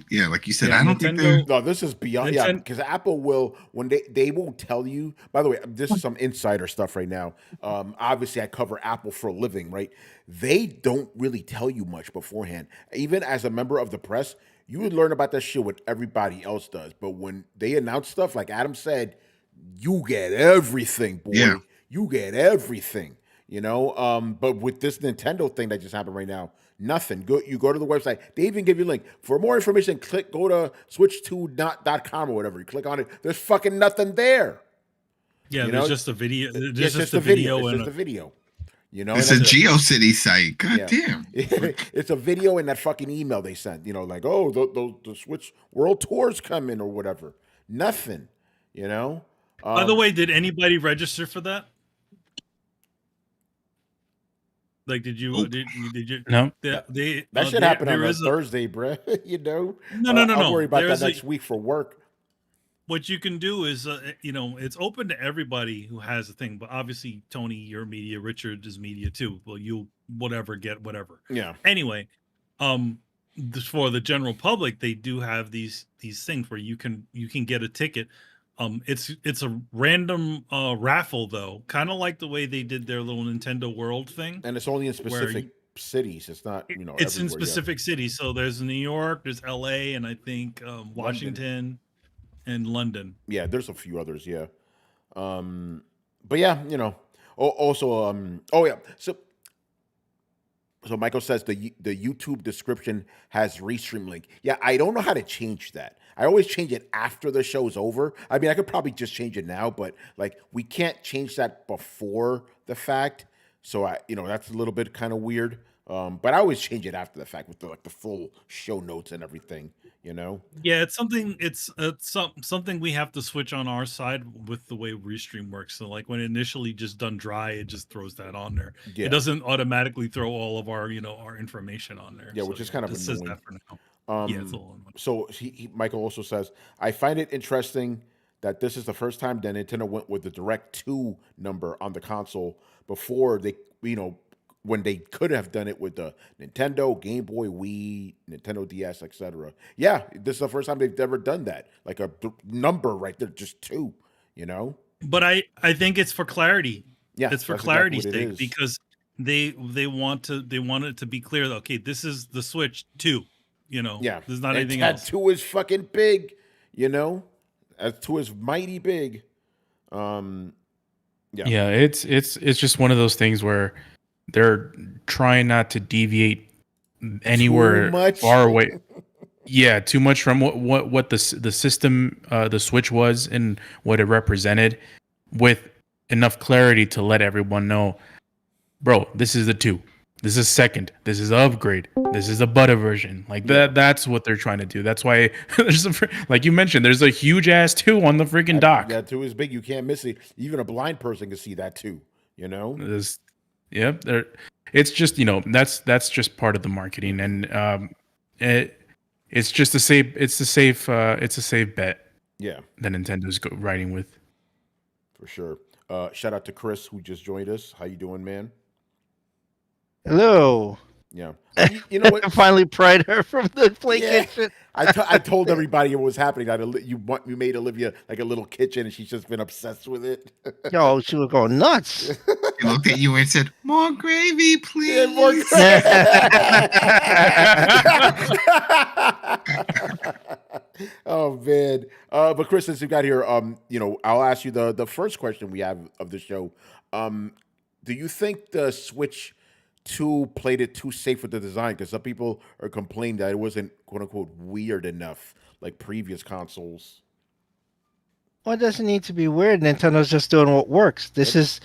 yeah, like you said, I don't think they're... No, this is beyond. Yeah, because Apple will, when they won't tell you. By the way, this is some insider stuff right now. Obviously, I cover Apple for a living, right? They don't really tell you much beforehand. Even as a member of the press, you would learn about that shit what everybody else does. But when they announce stuff, like Adam said, you get everything, boy. Yeah. You get everything, But with this Nintendo thing that just happened right now, nothing. You go to the website. They even give you a link. For more information, go to switch2.com or whatever. You click on it. There's fucking nothing there. Yeah, there's just a video. There's just a video. It's just a video. It's a GeoCity site. God damn. It's a video in that fucking email they sent. Like, oh, the Switch World Tour's coming or whatever. Nothing. By the way, did anybody register for that? Like, did you? No. That should happen on a Thursday, bro. No. I'll worry about that next week for work. what you can do is, it's open to everybody who has a thing. But obviously, Tony, your media, Richard is media too. Well, you get whatever. Yeah. Anyway, for the general public, they do have these things where you can get a ticket. It's a random raffle though, kind of like the way they did their little Nintendo World thing. And it's only in specific cities. It's not, it's in specific cities. So there's New York, there's LA, and I think Washington and London. Yeah, there's a few others. Yeah, but yeah, also, oh yeah, so Michael says the YouTube description has restream link. Yeah, I don't know how to change that. I always change it after the show's over. I mean, I could probably just change it now, but like we can't change that before the fact. So that's a little bit kind of weird. But I always change it after the fact with the full show notes and everything. Yeah, it's something. It's something we have to switch on our side with the way Restream works. So like when initially just done dry, it just throws that on there. Yeah. It doesn't automatically throw all of our our information on there. Yeah, which is kind of annoying. Says that for now. Yeah, it's a little annoying. So Michael also says, I find it interesting that this is the first time that Nintendo went with the Direct 2 number on the console before they, when they could have done it with the Nintendo, Game Boy, Wii, Nintendo DS, etc. Yeah, this is the first time they've ever done that. Like a number right there, just 2, But I think it's for clarity. Yeah, it's for clarity's sake because they want it to be clear that, okay, this is the Switch 2. Yeah, there's not anything else. 2 is fucking big, That 2 is mighty big. Yeah, it's just one of those things where they're trying not to deviate anywhere far away. Yeah, too much from what the system, the Switch was and what it represented, with enough clarity to let everyone know, bro, this is the 2. This is second. This is an upgrade. This is a butter version. Like that. That's what they're trying to do. That's why there's like you mentioned, there's a huge ass 2 on the freaking dock. That 2 is big. You can't miss it. Even a blind person can see that too. It's just that's just part of the marketing, and it's just a safe bet. Yeah, that Nintendo's riding with. For sure. Shout out to Chris who just joined us. How you doing, man? Hello. Yeah. You know what? I finally pried her from the play kitchen. I told everybody what was happening. You made Olivia like a little kitchen, and she's just been obsessed with it. Yo, she was going nuts. She looked at you and said, "More gravy, please." Yeah, more Oh man. But Chris, since you got here, I'll ask you the first question we have of the show. Do you think the Switch 2 played it too safe with the design? Because some people are complaining that it wasn't "quote unquote" weird enough like previous consoles. Well, it doesn't need to be weird. Nintendo's just doing what works. This is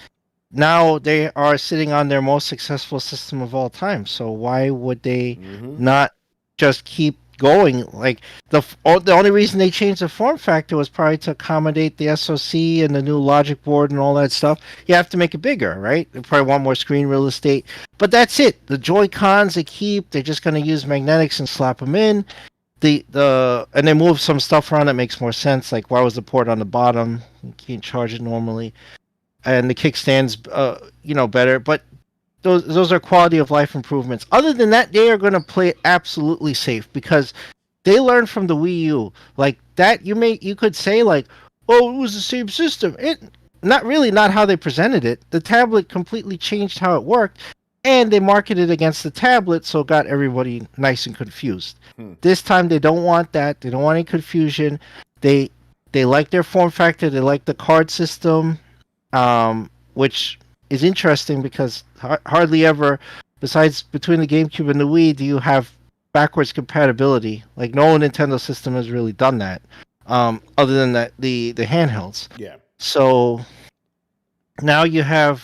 now they are sitting on their most successful system of all time. So why would they not just keep going? Like the only reason they changed the form factor was probably to accommodate the SoC and the new logic board and all that stuff. You have to make it bigger, right? They probably want more screen real estate, but that's it. The Joy-Cons they keep. They're just going to use magnetics and slap them in. And they move some stuff around that makes more sense. Like why was the port on the bottom? You can't charge it normally, and the kickstand's better, but. Those are quality of life improvements. Other than that, they are going to play it absolutely safe because they learned from the Wii U. Like that, you could say like, oh, it was the same system. It not how they presented it. The tablet completely changed how it worked, and they marketed against the tablet, so it got everybody nice and confused. This time they don't want that. They don't want any confusion. They like their form factor. They like the card system, which is interesting because hardly ever, besides between the GameCube and the Wii, do you have backwards compatibility. Like no Nintendo system has really done that, other than that the handhelds. Yeah. So now you have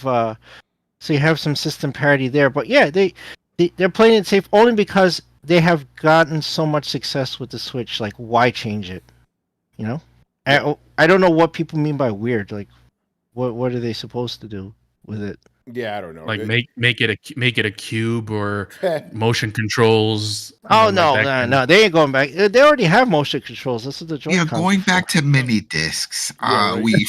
some system parity there, but yeah, they're playing it safe only because they have gotten so much success with the Switch. Like, why change it? I don't know what people mean by weird. Like, what are they supposed to do with it? Yeah, I don't know. Like make it a cube or motion controls. Oh like no, they ain't going back. They already have motion controls. This is the Joy-Con. Yeah, going back to mini discs. Yeah, right. We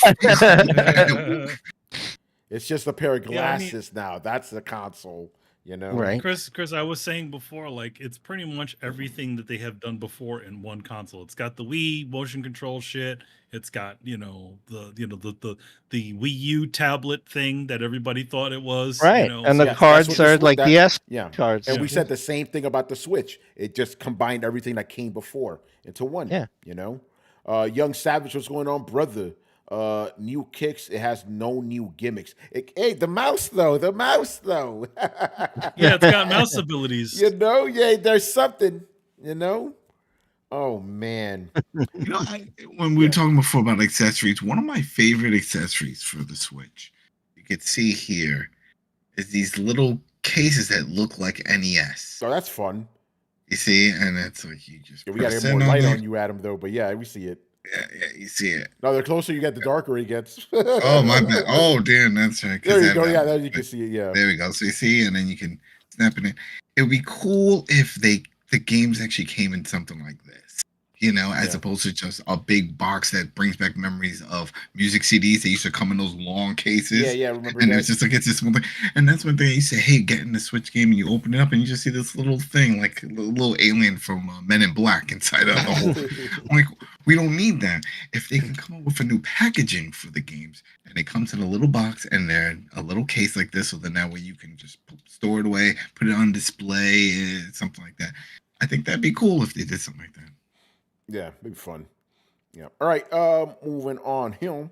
it's just a pair of glasses now. That's the console, you know. Right. Chris, I was saying before, like it's pretty much everything that they have done before in one console. It's got the Wii motion control shit. It's got the Wii U tablet thing that everybody thought it was. Right, and the cards are like DS cards. And we said the same thing about the Switch. It just combined everything that came before into one. Yeah. You know, Young Savage, what's going on, brother? New kicks. It has no new gimmicks. Hey, the mouse though. Yeah, it's got mouse abilities. You know, yeah, there's something. You know. Oh man. When we were talking before about accessories, one of my favorite accessories for the Switch, you could see here, is these little cases that look like NES. Oh, that's fun. You see, and it's like you just. We gotta get more light on you, Adam, though. But yeah, we see it. Yeah, you see it. No, the closer you get, the darker it gets. Oh my bad. Oh damn, that's right. There you go. Yeah, there you can see it. Yeah. There we go. So you see, and then you can snap it in. It would be cool if the games actually came in something like this. As opposed to just a big box that brings back memories of music CDs. They used to come in those long cases. Yeah, remember and that? It's just like it's this one thing. And that's when they say, "Hey, get in the Switch game," and you open it up, and you just see this little thing, like a little alien from Men in Black inside of the whole. I'm like, we don't need that. If they can come up with a new packaging for the games, and it comes in a little box, and they're in a little case like this, so then that way you can just store it away, put it on display, something like that. I think that'd be cool if they did something like that. Yeah, it'd be fun. Yeah. All right. Moving on here.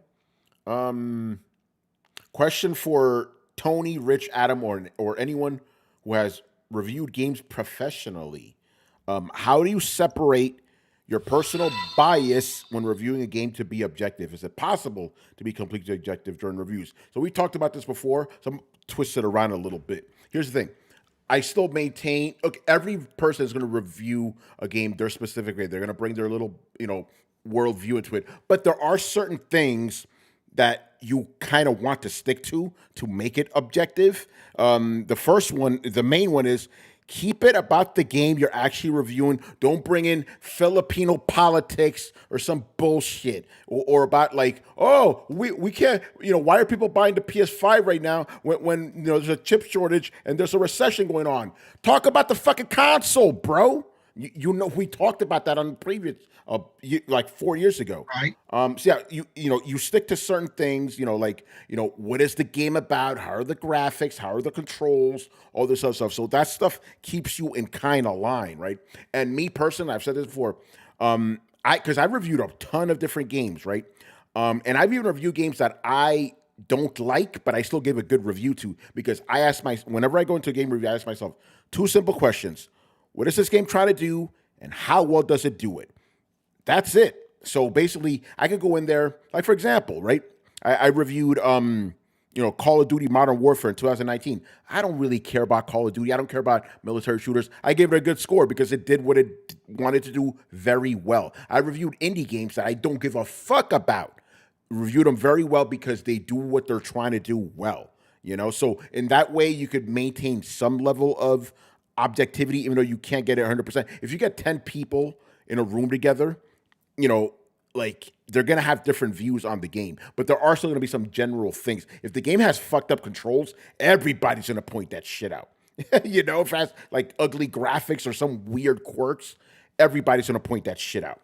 Question for Tony, Rich, Adam, or anyone who has reviewed games professionally. How do you separate your personal bias when reviewing a game to be objective? Is it possible to be completely objective during reviews? So we talked about this before. So I'm twisted around a little bit. Here's the thing. I still maintain, every person is going to review a game their specific way. They're going to bring their little, worldview into it. But there are certain things that you kind of want to stick to make it objective. The first one, the main one is keep it about the game you're actually reviewing. Don't bring in Filipino politics or some bullshit or about like, oh, we can't, why are people buying the PS5 right now when there's a chip shortage and there's a recession going on? Talk about the fucking console, bro. We talked about that on the previous, like 4 years ago. Right. So yeah, you stick to certain things, what is the game about? How are the graphics? How are the controls? All this other stuff. So that stuff keeps you in kind of line, right? And me personally, I've said this before, because I reviewed a ton of different games, right? And I've even reviewed games that I don't like, but I still give a good review to, because whenever I go into a game review, I ask myself two simple questions. What is this game trying to do, and how well does it do it? That's it. So basically, I could go in there, like for example, right? I reviewed, Call of Duty Modern Warfare in 2019. I don't really care about Call of Duty. I don't care about military shooters. I gave it a good score because it did what it wanted to do very well. I reviewed indie games that I don't give a fuck about. Reviewed them very well because they do what they're trying to do well. So in that way, you could maintain some level of objectivity, even though you can't get it 100%. If you get 10 people in a room together, they're going to have different views on the game, but there are still going to be some general things. If the game has fucked up controls, everybody's going to point that shit out. If it has like ugly graphics or some weird quirks, everybody's going to point that shit out,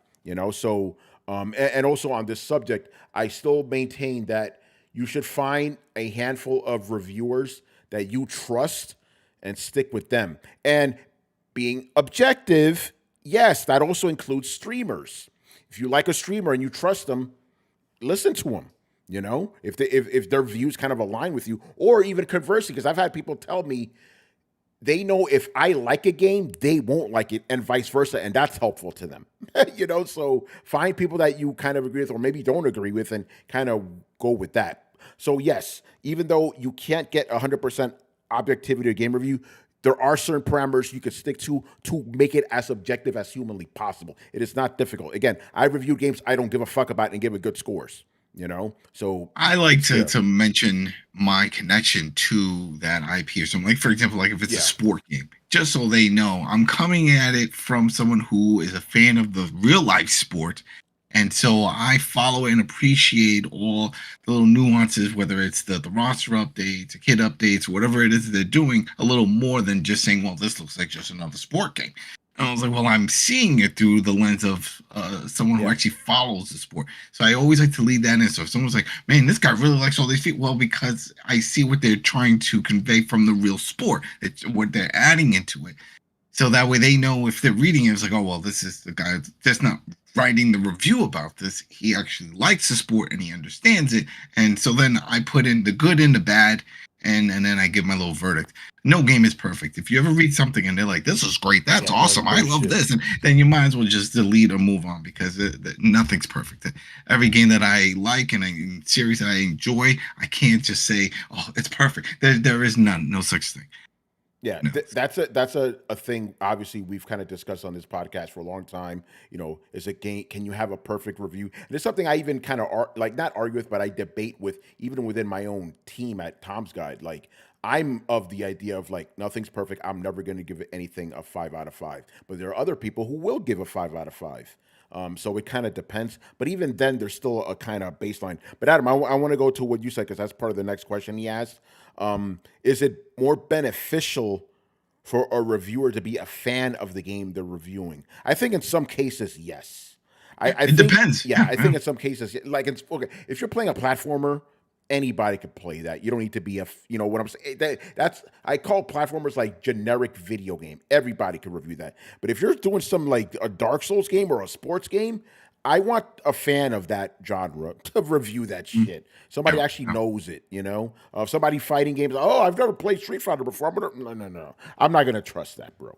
So, and also on this subject, I still maintain that you should find a handful of reviewers that you trust and stick with them. And being objective, yes, that also includes streamers. If you like a streamer and you trust them, listen to them. If their views kind of align with you, or even conversely, because I've had people tell me they know if I like a game, they won't like it, and vice versa, and that's helpful to them. So find people that you kind of agree with, or maybe don't agree with, and kind of go with that. So yes, even though you can't get 100% objectivity of game review, there are certain parameters you could stick to make it as objective as humanly possible. It is not difficult. Again, I reviewed games I don't give a fuck about and give it good scores. So I like to mention my connection to that IP or something. Like, for example, like if it's a sport game, just so they know I'm coming at it from someone who is a fan of the real life sport. And so I follow and appreciate all the little nuances, whether it's the roster updates, the kit updates, whatever it is they're doing, a little more than just saying, well, this looks like just another sport game. And I was like, well, I'm seeing it through the lens of someone who actually follows the sport. So I always like to lead that in. So if someone's like, man, this guy really likes all these feet. Well, because I see what they're trying to convey from the real sport, what they're adding into it. So that way they know if they're reading it, it's like, oh, well, this is the guy that's not writing the review about this. He actually likes the sport and he understands it. And so then I put in the good and the bad, and then I give my little verdict. No game is perfect. If you ever read something and they're like, this is great, that's awesome, I love this, and then you might as well just delete or move on, because nothing's perfect. Every game that I like and a series that I enjoy, I can't just say, oh, it's perfect. There is no such thing. Yeah, that's a thing. Obviously, we've kind of discussed on this podcast for a long time. Is a game? Can you have a perfect review? And it's something I even kind of not argue with, but I debate with even within my own team at Tom's Guide. Like, I'm of the idea of like, nothing's perfect. I'm never going to give anything a 5 out of 5. But there are other people who will give a 5 out of 5. So it kind of depends. But even then, there's still a kind of baseline. But Adam, I want to go to what you said, because that's part of the next question he asked. Is it more beneficial for a reviewer to be a fan of the game they're reviewing? I think in some cases, yes. I think, depends. Yeah, I think in some cases, like if you're playing a platformer, anybody could play that. You don't need to be what I'm saying. I call platformers like generic video game. Everybody can review that. But if you're doing some like a Dark Souls game or a sports game, I want a fan of that genre to review that shit. Somebody actually knows it, somebody fighting games. Oh, I've never played Street Fighter before. No. I'm not gonna trust that, bro.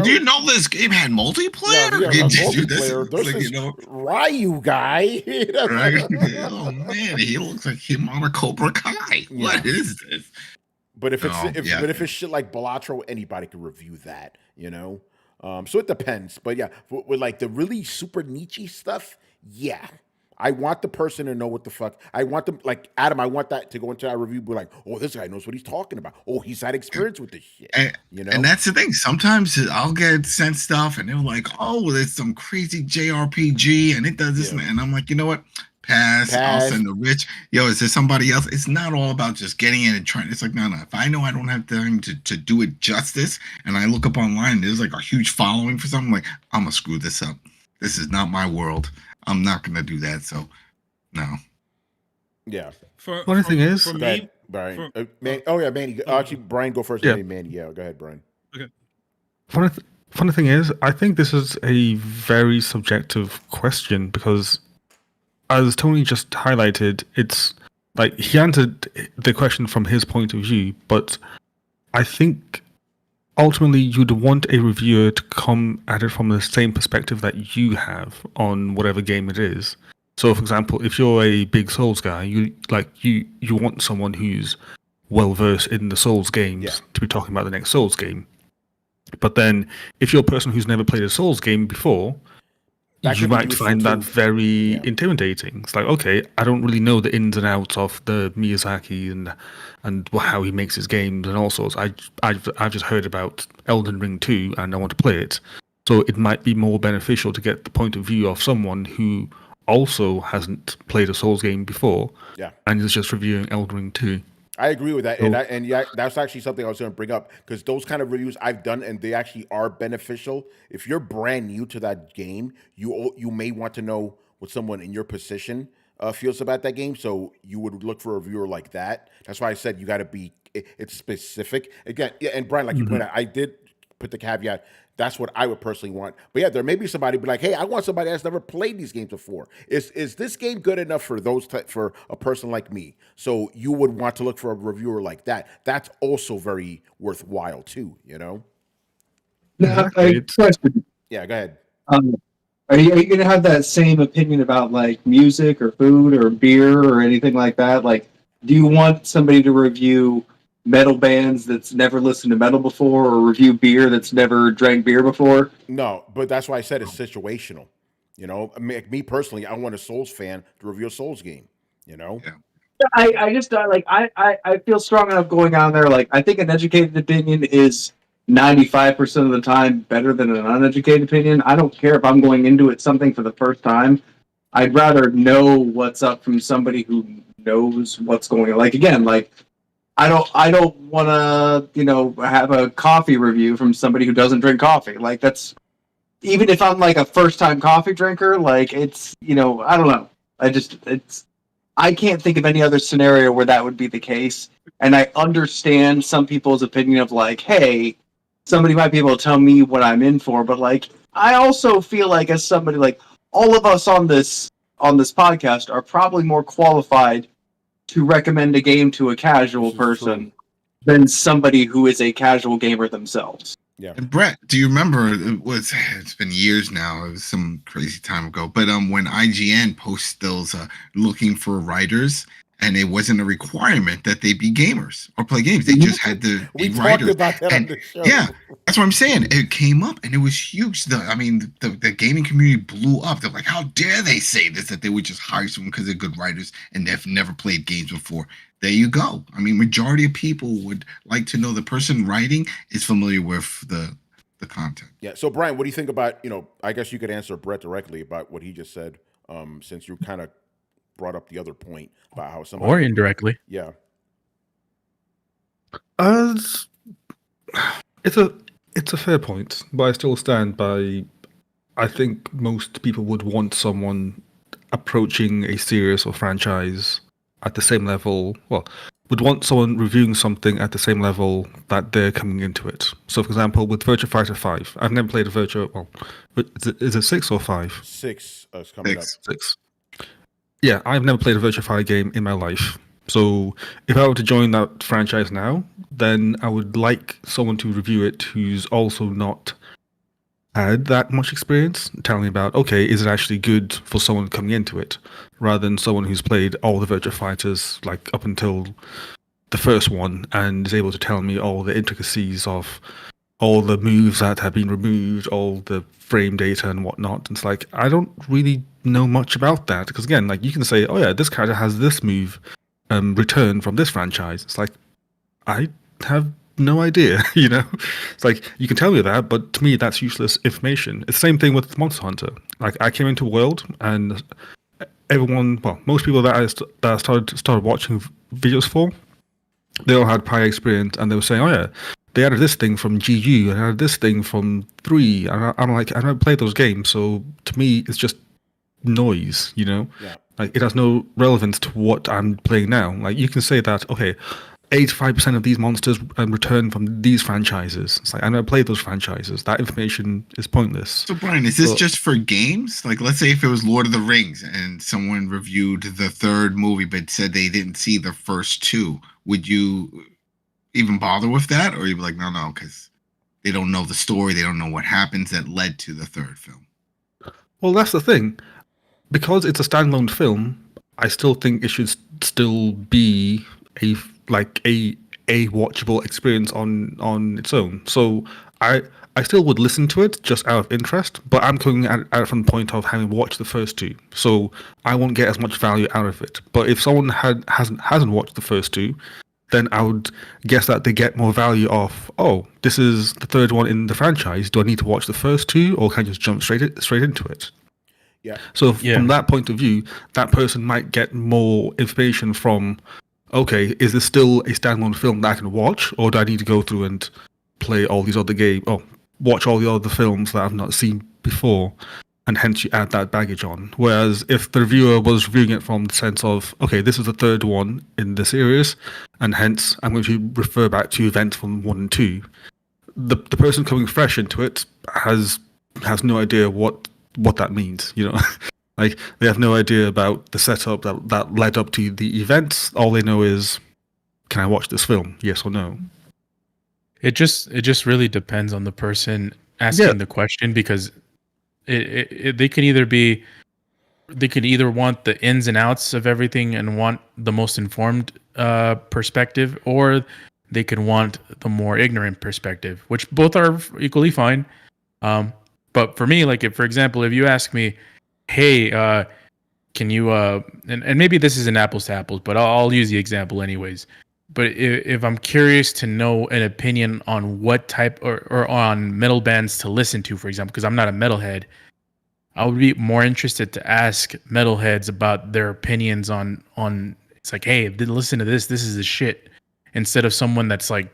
Do you know this game had multiplayer? Yeah, multiplayer. There's this Ryu guy. Right? Oh man, he looks like him on a Cobra Kai. Yeah. What is this? But if it's shit like Balatro, anybody can review that, So it depends. But yeah, with like the really super niche stuff, yeah. I want the person to know what the fuck. I want them, like Adam, I want that to go into our review, be like, oh, this guy knows what he's talking about. Oh, he's had experience with this shit. And that's the thing. Sometimes I'll get sent stuff and they're like, oh, there's some crazy JRPG and it does this. And I'm like, you know what? Pass. I'll send the Rich. Yo, is there somebody else? It's not all about just getting in and trying. It's like, no. If I know I don't have time to do it justice, and I look up online, there's like a huge following for something, like, I'm going to screw this up. This is not my world. I'm not going to do that. So, no. Yeah. Funny thing is, for me, Brian. Manny. Actually, Brian, go first. Yeah. Manny. Yeah, go ahead, Brian. Okay. Funny thing is, I think this is a very subjective question, because, as Tony just highlighted, it's like he answered the question from his point of view, but I think ultimately you'd want a reviewer to come at it from the same perspective that you have on whatever game it is. So, for example, if you're a big Souls guy, you want someone who's well versed in the Souls games to be talking about the next Souls game. But then, if you're a person who's never played a Souls game before, you might find that very intimidating. It's like, okay, I don't really know the ins and outs of the Miyazaki and how he makes his games and all sorts. I've just heard about Elden Ring 2 and I want to play it. So it might be more beneficial to get the point of view of someone who also hasn't played a Souls game before and is just reviewing Elden Ring 2. I agree with that, and that's actually something I was going to bring up, because those kind of reviews I've done, and they actually are beneficial. If you're brand new to that game, you may want to know what someone in your position feels about that game, so you would look for a reviewer like that. That's why I said you got to be it's specific. Again, and Brian, like you pointed out, I did put the caveat. That's what I would personally want. But yeah, there may be somebody be like, hey, I want somebody that's never played these games before. Is this game good enough for for a person like me? So you would want to look for a reviewer like that. That's also very worthwhile too, Now, question. Yeah, go ahead. Are you going to have that same opinion about like music or food or beer or anything like that? Like, do you want somebody to review metal bands that's never listened to metal before, or review beer that's never drank beer before? No, but that's why I said it's situational. You know, I mean, me personally, I want a Souls fan to review a Souls game. You know, Yeah. I just like I feel strong enough going on there. Like I think an educated opinion is 95% of the time better than an uneducated opinion. I don't care if I'm going into it something for the first time. I'd rather know what's up from somebody who knows what's going on. Like again, like I don't want to have a coffee review from somebody who doesn't drink coffee. Like that's even if I'm like a first time coffee drinker. Like it's I don't know. I can't think of any other scenario where that would be the case. And I understand some people's opinion of like, hey, somebody might be able to tell me what I'm in for, but like I also feel like as somebody like all of us on this podcast are probably more qualified to recommend a game to a casual person than somebody who is a casual gamer themselves. Yeah. And Brett, do you remember it's been years now, it was some crazy time ago, but when IGN posts those looking for writers, and it wasn't a requirement that they be gamers or play games. They just had to be writers. We talked about that on the show. Yeah, that's what I'm saying. It came up and it was huge. The gaming community blew up. They're like, how dare they say this, that they would just hire someone because they're good writers and they've never played games before. There you go. I mean, majority of people would like to know the person writing is familiar with the content. Yeah. So Brian, what do you think about, I guess you could answer Brett directly about what he just said, since you kind of brought up the other point about how somebody or indirectly. Yeah. It's a fair point, but I still stand by. I think most people would want someone approaching a series or franchise at the same level. Well, would want someone reviewing something at the same level that they're coming into it. So, for example, with Virtua Fighter 5, I've never played a Virtua. Well, is it 6 or 5? 6 is coming up. 6. Yeah, I've never played a Virtua Fighter game in my life. So if I were to join that franchise now, then I would like someone to review it who's also not had that much experience, telling me about, okay, is it actually good for someone coming into it, rather than someone who's played all the Virtua Fighters, like up until the first one, and is able to tell me all the intricacies of all the moves that have been removed, all the frame data and whatnot. It's like, I don't really know much about that, because again, like you can say, oh yeah, this character has this move return from this franchise. It's like, I have no idea. It's like, you can tell me that, but to me that's useless information. It's the same thing with Monster Hunter. Like, I came into World and most people that I started watching videos for, they all had prior experience, and they were saying, oh yeah, they added this thing from GU and added this thing from 3, and I'm like, I don't play those games, so to me it's just noise. Yeah. Like, it has no relevance to what I'm playing now. Like, you can say that, okay, 85% of these monsters return from these franchises. It's like, I never played those franchises. That information is pointless. So Brian, is this just for games? Like, let's say if it was Lord of the Rings and someone reviewed the 3rd movie but said they didn't see the first 2, would you even bother with that? Or you'd be like, no, because they don't know the story, they don't know what happens that led to the 3rd film? Well, that's the thing. Because it's a standalone film, I still think it should still be a watchable experience on its own. So I still would listen to it just out of interest, but I'm coming at it from the point of having watched the first 2, so I won't get as much value out of it. But if someone hasn't watched the first 2, then I would guess that they get more value off, oh, this is the 3rd one in the franchise. Do I need to watch the first 2, or can I just jump straight into it? Yeah. So from that point of view, that person might get more information from, okay, is this still a standalone film that I can watch, or do I need to go through and play all these other games, or watch all the other films that I've not seen before, and hence you add that baggage on. Whereas if the reviewer was reviewing it from the sense of, okay, this is the 3rd one in the series, and hence I'm going to refer back to events from 1 and 2, the person coming fresh into it has no idea what that means, Like, they have no idea about the setup that led up to the events. All they know is, can I watch this film? Yes or no? It just really depends on the person asking the question, because they could either want the ins and outs of everything and want the most informed perspective, or they could want the more ignorant perspective, which both are equally fine. But for me, like, for example, if you ask me, hey, can you and maybe this isn't apples to apples, but I'll use the example anyways. But if I'm curious to know an opinion on what type or on metal bands to listen to, for example, because I'm not a metalhead, I would be more interested to ask metalheads about their opinions on it's like, hey, listen to this. This is the shit. Instead of someone that's like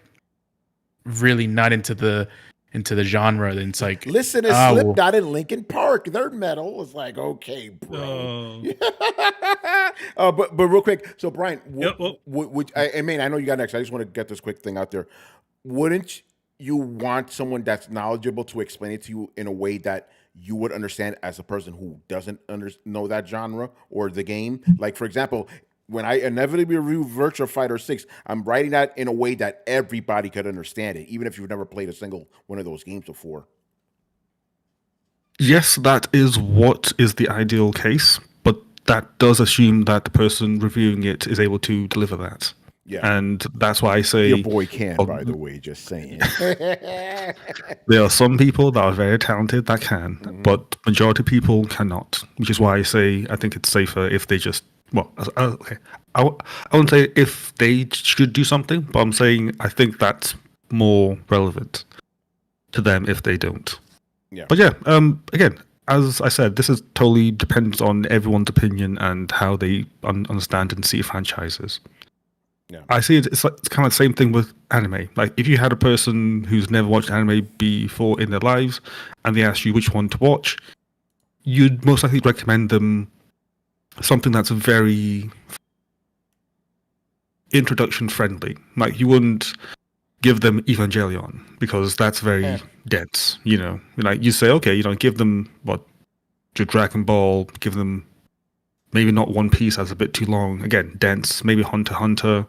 really not into the genre, then it's like, listen to Slipknot in Linkin Park. They're metal. It's like, okay, bro. But real quick, so Brian, I mean, I know you got next. I just want to get this quick thing out there. Wouldn't you want someone that's knowledgeable to explain it to you in a way that you would understand as a person who doesn't know that genre or the game? Like, for example, when I inevitably review Virtua Fighter 6, I'm writing that in a way that everybody could understand it, even if you've never played a single one of those games before. Yes, that is what is the ideal case, but that does assume that the person reviewing it is able to deliver that. Yeah. And that's why I say... Your boy can, by the way, just saying. There are some people that are very talented that can, but majority of people cannot, which is why I say I think it's safer if they just... Well, okay. I wouldn't say if they should do something, but I'm saying I think that's more relevant to them if they don't. Yeah. But yeah, again, as I said, this is totally depends on everyone's opinion and how they understand and see franchises. Yeah. I see it's kind of the same thing with anime. Like if you had a person who's never watched anime before in their lives and they ask you which one to watch, you'd most likely recommend them something that's very introduction friendly. Like you wouldn't give them Evangelion because that's very dense, you know. Like you say, okay, give them Dragon Ball, give them maybe not One Piece, that's a bit too long. Again, dense, maybe Hunter x Hunter.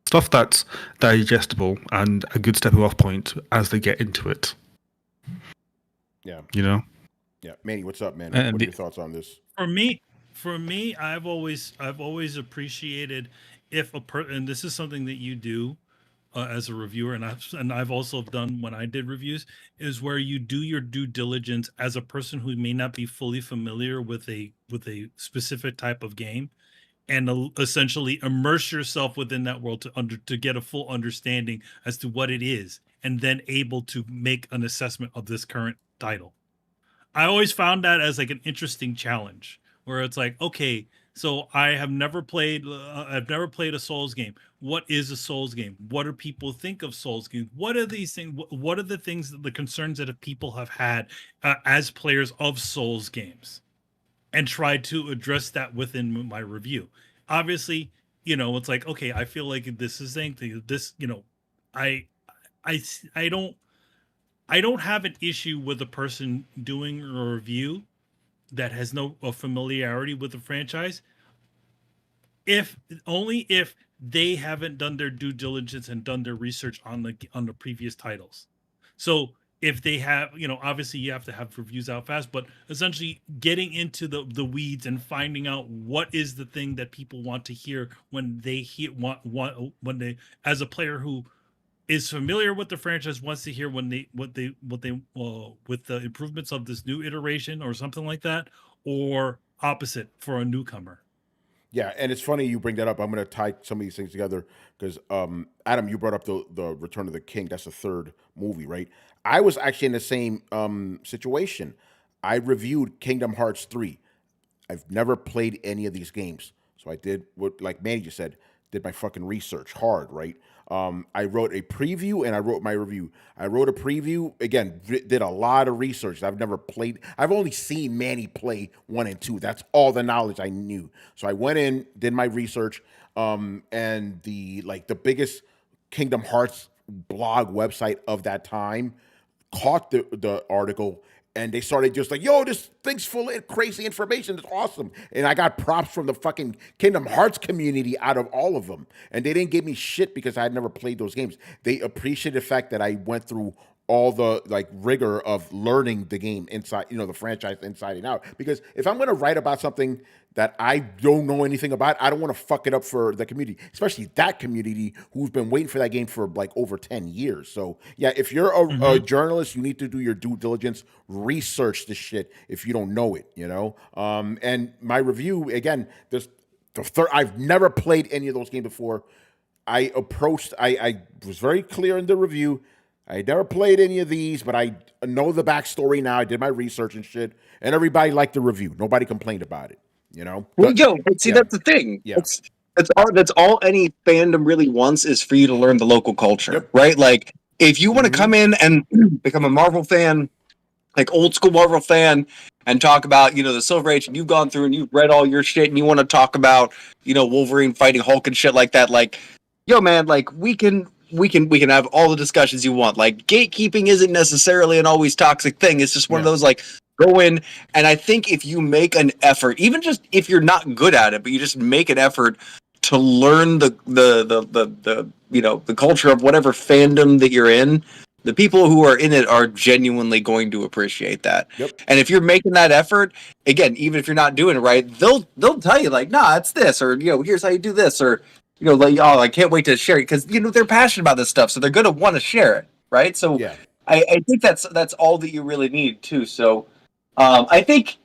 Stuff that's digestible and a good stepping off point as they get into it. Yeah. Yeah, Manny, what's up, man? What are your thoughts on this? For me, I've always appreciated if and this is something that you do as a reviewer, and I've also done when I did reviews, is where you do your due diligence as a person who may not be fully familiar with a specific type of game, and essentially immerse yourself within that world to get a full understanding as to what it is, and then able to make an assessment of this current title. I always found that as like an interesting challenge, where it's like, okay, so I've never played a Souls game. What is a Souls game? What do people think of Souls games? What are these things? What are the concerns that people have had as players of Souls games? And try to address that within my review. Obviously, it's like, okay, I feel like this is saying this, I don't have an issue with a person doing a review that has no familiarity with the franchise, if they haven't done their due diligence and done their research on the previous titles. So if they have, obviously you have to have reviews out fast, but essentially getting into the weeds and finding out what is the thing that people want to hear when they when they, as a player who is familiar with the franchise, wants to hear what they with the improvements of this new iteration or something like that, or opposite for a newcomer. Yeah, and it's funny you bring that up. I'm going to tie some of these things together because, Adam, you brought up the Return of the King. That's the third movie, right? I was actually in the same situation. I reviewed Kingdom Hearts 3. I've never played any of these games. So I did what, like Manny just said, did my fucking research hard, right? I wrote a preview and I wrote my review. I wrote a preview, again, did a lot of research. I've never played. I've only seen Manny play 1 and 2. That's all the knowledge I knew. So I went in, did my research, and the biggest Kingdom Hearts blog website of that time caught the article, and they started just like, yo, this thing's full of crazy information. It's awesome. And I got props from the fucking Kingdom Hearts community out of all of them. And they didn't give me shit because I had never played those games. They appreciated the fact that I went through all the like rigor of learning the game inside, the franchise inside and out. Because if I'm going to write about something that I don't know anything about, I don't want to fuck it up for the community, especially that community who's been waiting for that game for like over 10 years. So yeah, if you're a journalist, you need to do your due diligence, research the shit if you don't know it, and my review, again, I've never played any of those games before. I was very clear in the review. I never played any of these, but I know the backstory now. I did my research and shit, and everybody liked the review. Nobody complained about it. Well, but see, that's the thing. Yeah. That's all any fandom really wants is for you to learn the local culture, right? Like, if you want to come in and become a Marvel fan, like old school Marvel fan, and talk about, the Silver Age, and you've gone through and you've read all your shit, and you want to talk about, Wolverine fighting Hulk and shit like that, like, yo, man, like, we can have all the discussions you want. Like, gatekeeping isn't necessarily an always toxic thing. It's just one of those, like, go in, and I think if you make an effort, even just if you're not good at it, but you just make an effort to learn the culture of whatever fandom that you're in, the people who are in it are genuinely going to appreciate that. Yep. And if you're making that effort, again, even if you're not doing it right, they'll tell you, like, nah, it's this, or here's how you do this, or like, oh, I can't wait to share it, because they're passionate about this stuff, so they're going to want to share it, right? So I think that's all that you really need too. So I think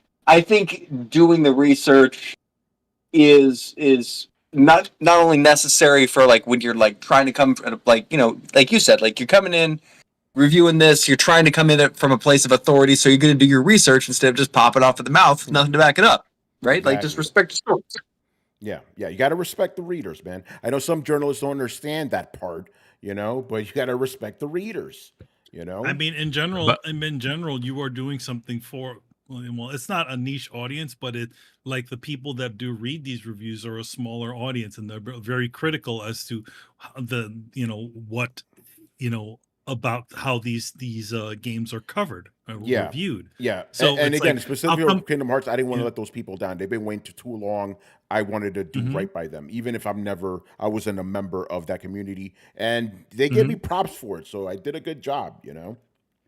doing the research is not only necessary for like when you're like trying to come like like you said, like you're coming in reviewing this, you're trying to come in from a place of authority, so you're going to do your research instead of just popping off at the mouth with nothing to back it up, right? Exactly. Like, just respect your source. Yeah, you got to respect the readers, man. I know some journalists don't understand that part, but you got to respect the readers, I mean, in general, you are doing something for, well, it's not a niche audience, but like the people that do read these reviews are a smaller audience, and they're very critical as to what about how these games are covered, reviewed. Yeah. So and again, like, specifically with Kingdom Hearts, I didn't want to let those people down. They've been waiting too long. I wanted to do right by them, even if I wasn't a member of that community, and they gave me props for it. So I did a good job,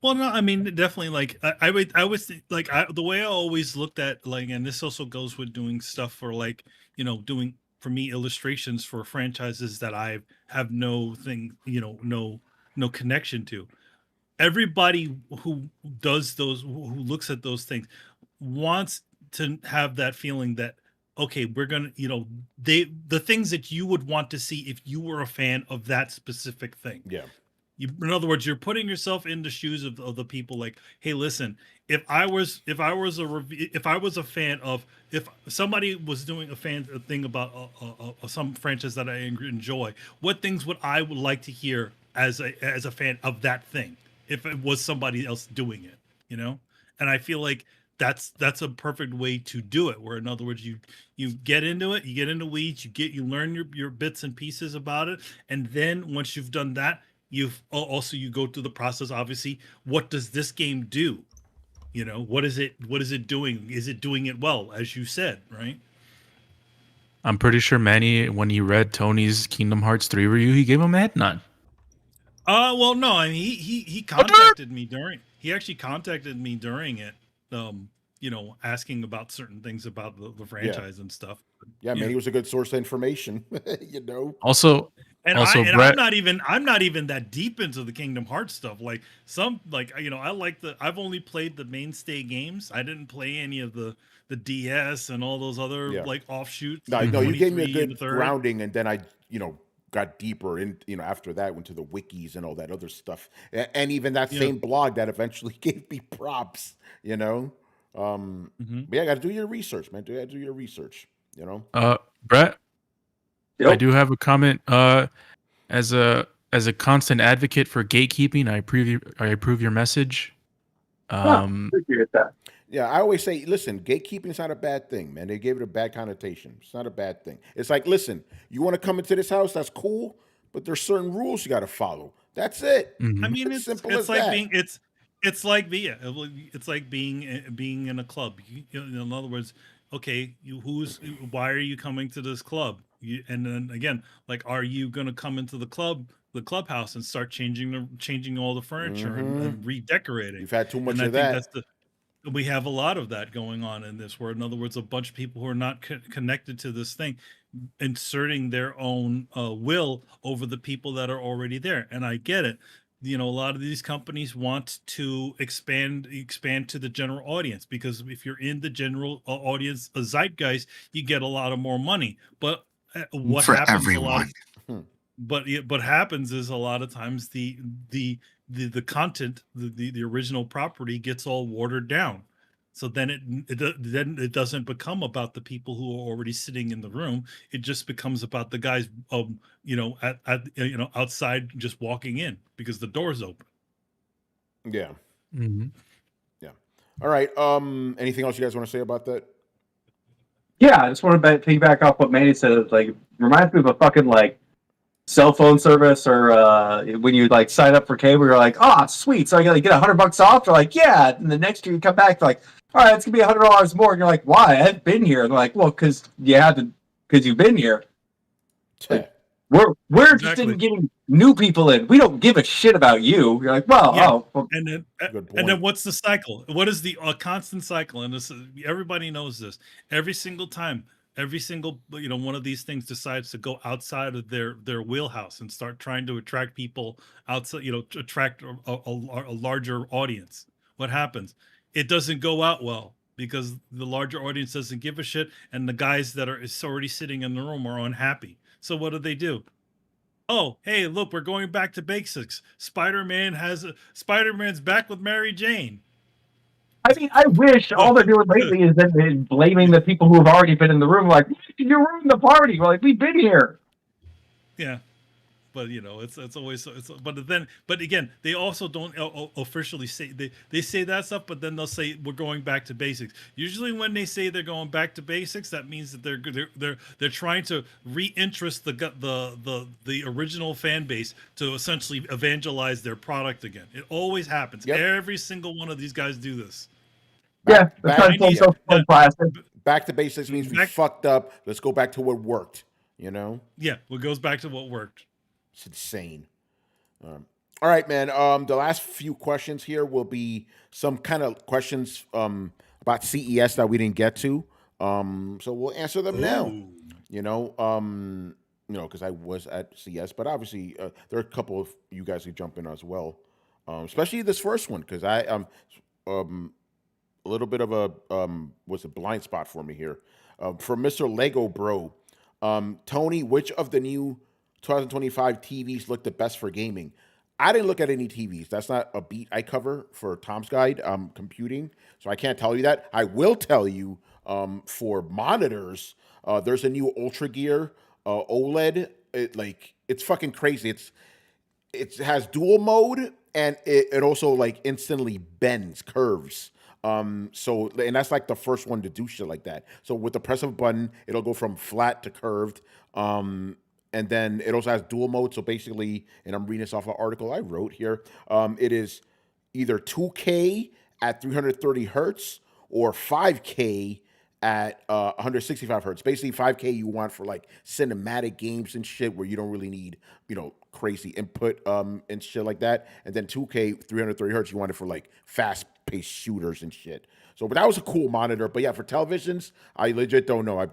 Well, no, I mean, definitely. Like, I was like, the way I always looked at, like, and this also goes with doing stuff for, like, doing for me illustrations for franchises that I have no connection to. Everybody who does those, who looks at those things, wants to have that feeling that, okay, we're gonna, the things that you would want to see if you were a fan of that specific thing. Yeah. In other words, you're putting yourself in the shoes of the people. Like, hey, listen, if somebody was doing a thing about some franchise that I enjoy, what things would like to hear as a fan of that thing if it was somebody else doing it, And I feel like that's a perfect way to do it. Where, in other words, you get into it, you get into weeds, you learn your bits and pieces about it, and then once you've done that, you go through the process. Obviously, what does this game do? What is it doing? Is it doing it well, as you said, right? I'm pretty sure Manny, when he read Tony's Kingdom Hearts 3 review, he gave him a head nod. Well, no, I mean, he contacted me during. He actually contacted me during it. Asking about certain things about the franchise and stuff. Yeah, man, he was a good source of information. Also, Brett, I'm not even that deep into the Kingdom Hearts stuff. Like I've only played the mainstay games. I didn't play any of the DS and all those other like offshoots. No, you gave me a good grounding, and then I got deeper in, after that went to the wikis and all that other stuff, and even that same blog that eventually gave me props. But yeah, got to do your research, man. Do your research. Brett, I do have a comment. As a constant advocate for gatekeeping, I approve your message. Appreciate that. Yeah, I always say, listen, gatekeeping is not a bad thing, man. They gave it a bad connotation. It's not a bad thing. It's like, listen, you want to come into this house, that's cool, but there's certain rules you got to follow. That's it. I mean, it's simple as like that. It's like being in a club. In other words, okay, why are you coming to this club? And then again, like, are you going to come into the club the clubhouse and start changing all the furniture and redecorating. You've had too much and of I think that. that's we have a lot of that going on in this, where in other words, a bunch of people who are not connected to this thing inserting their own will over the people that are already there. And I get it. A lot of these companies want to expand to the general audience, because if you're in the general audience zeitgeist, you get a lot of more money. But what for happens everyone. what happens is a lot of times the content, the original property gets all watered down. So then it doesn't become about the people who are already sitting in the room. It just becomes about the guys, outside just walking in because the door's open. Yeah. Mm-hmm. Yeah. All right. Anything else you guys want to say about that? Yeah, I just want to piggyback off what Manny said. Like, reminds me of a fucking like cell phone service, or when you like sign up for cable, you're like, oh, sweet, so I gotta get $100 off. They're like, yeah, and the next year you come back, like, all right, it's gonna be $100 more, and you're like, why? I haven't been here. And they're like, well, because you've been here. Like, we're interested in getting new people in. We don't give a shit about you. You're like, well, well. And then what's the cycle? What is the constant cycle? And this, everybody knows this. Every single time, every single one of these things decides to go outside of their wheelhouse and start trying to attract people outside, attract a larger audience. What happens? It doesn't go out well, because the larger audience doesn't give a shit, and the guys that are already sitting in the room are unhappy. So what do? Oh, hey, look, we're going back to basics. Spider-Man's back with Mary Jane. I mean, I wish all they're doing lately is that they're blaming the people who have already been in the room. Like, you ruined the party. We're like, we've been here. Yeah, but it's always but again, they also don't officially say they say that stuff, but then they'll say we're going back to basics. Usually, when they say they're going back to basics, that means that they're trying to reinterest the original fan base to essentially evangelize their product again. It always happens. Yep. Every single one of these guys do this. Back to basics means we fucked up. Let's go back to what worked. Yeah, what goes back to what worked. It's insane. All right, man. The last few questions here will be some kind of questions about CES that we didn't get to. So we'll answer them now. Because I was at CES, but obviously there are a couple of you guys who jump in as well, especially this first one, because I a little bit of a was a blind spot for me here. For Mr. Lego Bro, Tony, which of the new 2025 TVs look the best for gaming? I didn't look at any TVs. That's not a beat I cover for Tom's Guide computing, so I can't tell you that. I will tell you for monitors, there's a new Ultra Gear OLED. It's fucking crazy. It has dual mode, and it also like instantly bends curves. And that's like the first one to do shit like that. So with the press of a button, it'll go from flat to curved. And then it also has dual mode. So basically, and I'm reading this off an article I wrote here, it is either 2K at 330 hertz or 5K at 165 hertz. Basically, 5K you want for like cinematic games and shit where you don't really need, crazy input and shit like that. And then 2K 330 hertz you want it for like fast-paced shooters and shit. So, but that was a cool monitor. But yeah, for televisions, I legit don't know.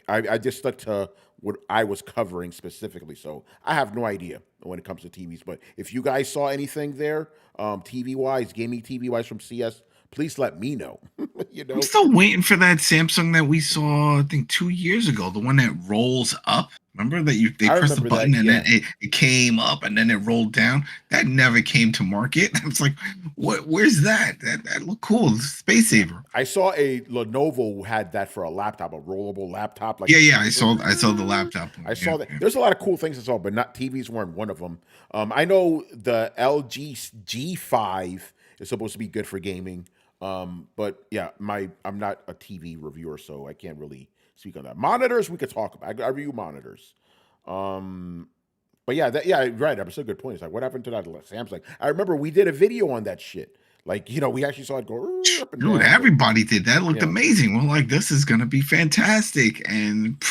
I just stuck to what I was covering specifically. So I have no idea when it comes to TVs. But if you guys saw anything there, TV-wise, gaming TV-wise from CS, please let me know. I'm still waiting for that Samsung that we saw, I think 2 years ago, the one that rolls up. Remember that they pressed the button and then it came up and then it rolled down? That never came to market. I was like, where's that? That looked cool. Space Saver. I saw a Lenovo who had that for a laptop, a rollable laptop. Like I saw the laptop. I saw that. There's a lot of cool things I saw, but not TVs weren't one of them. I know the LG G5 is supposed to be good for gaming. But yeah, I'm not a TV reviewer, so I can't really speak on that. Monitors, we could talk about. I review monitors. But yeah, right. That's a good point. It's like, what happened to that Samsung? I remember we did a video on that shit. Like, we actually saw it go up and down. Dude, everybody did that. It looked amazing. We're like, this is gonna be fantastic. And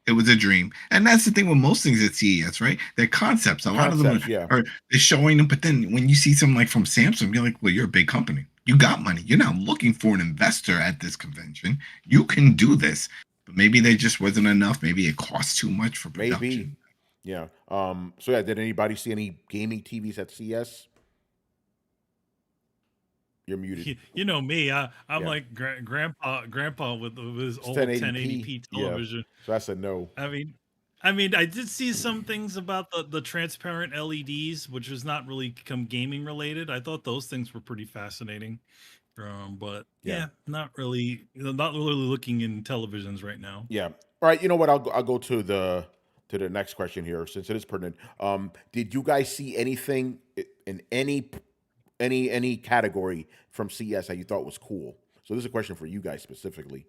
It was a dream. And that's the thing with most things at CES, right? They're concepts. A lot of them are they're showing them, but then when you see something like from Samsung, you're like, well, you're a big company. You got money. You're not looking for an investor at this convention. You can do this. But maybe there just wasn't enough. Maybe it costs too much for production. Maybe. Yeah. So yeah, did anybody see any gaming TVs at CES? You're muted. You know me. I'm like grandpa with his old 1080p television. Yeah. So I said no. I mean, I did see some things about the transparent LEDs, which was not really gaming related. I thought those things were pretty fascinating. But not really looking in televisions right now. Yeah. All right. You know what? I'll go to the next question here, since it is pertinent. Did you guys see anything in any category from CES that you thought was cool? So this is a question for you guys specifically.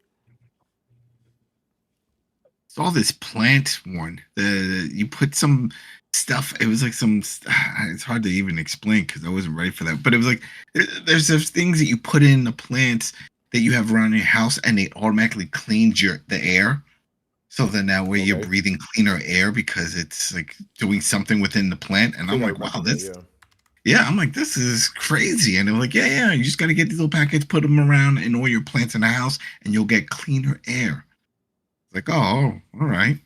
Saw this plant one. You put some stuff. It was like some. It's hard to even explain because I wasn't ready for that. But it was like there's things that you put in the plants that you have around your house, and they automatically cleaned the air. So then that way you're breathing cleaner air because it's like doing something within the plant. And I'm like, wow, this. Yeah, I'm like, this is crazy. And they're like, yeah, you just got to get these little packets, put them around in all your plants in the house, and you'll get cleaner air. It's like, oh, all right.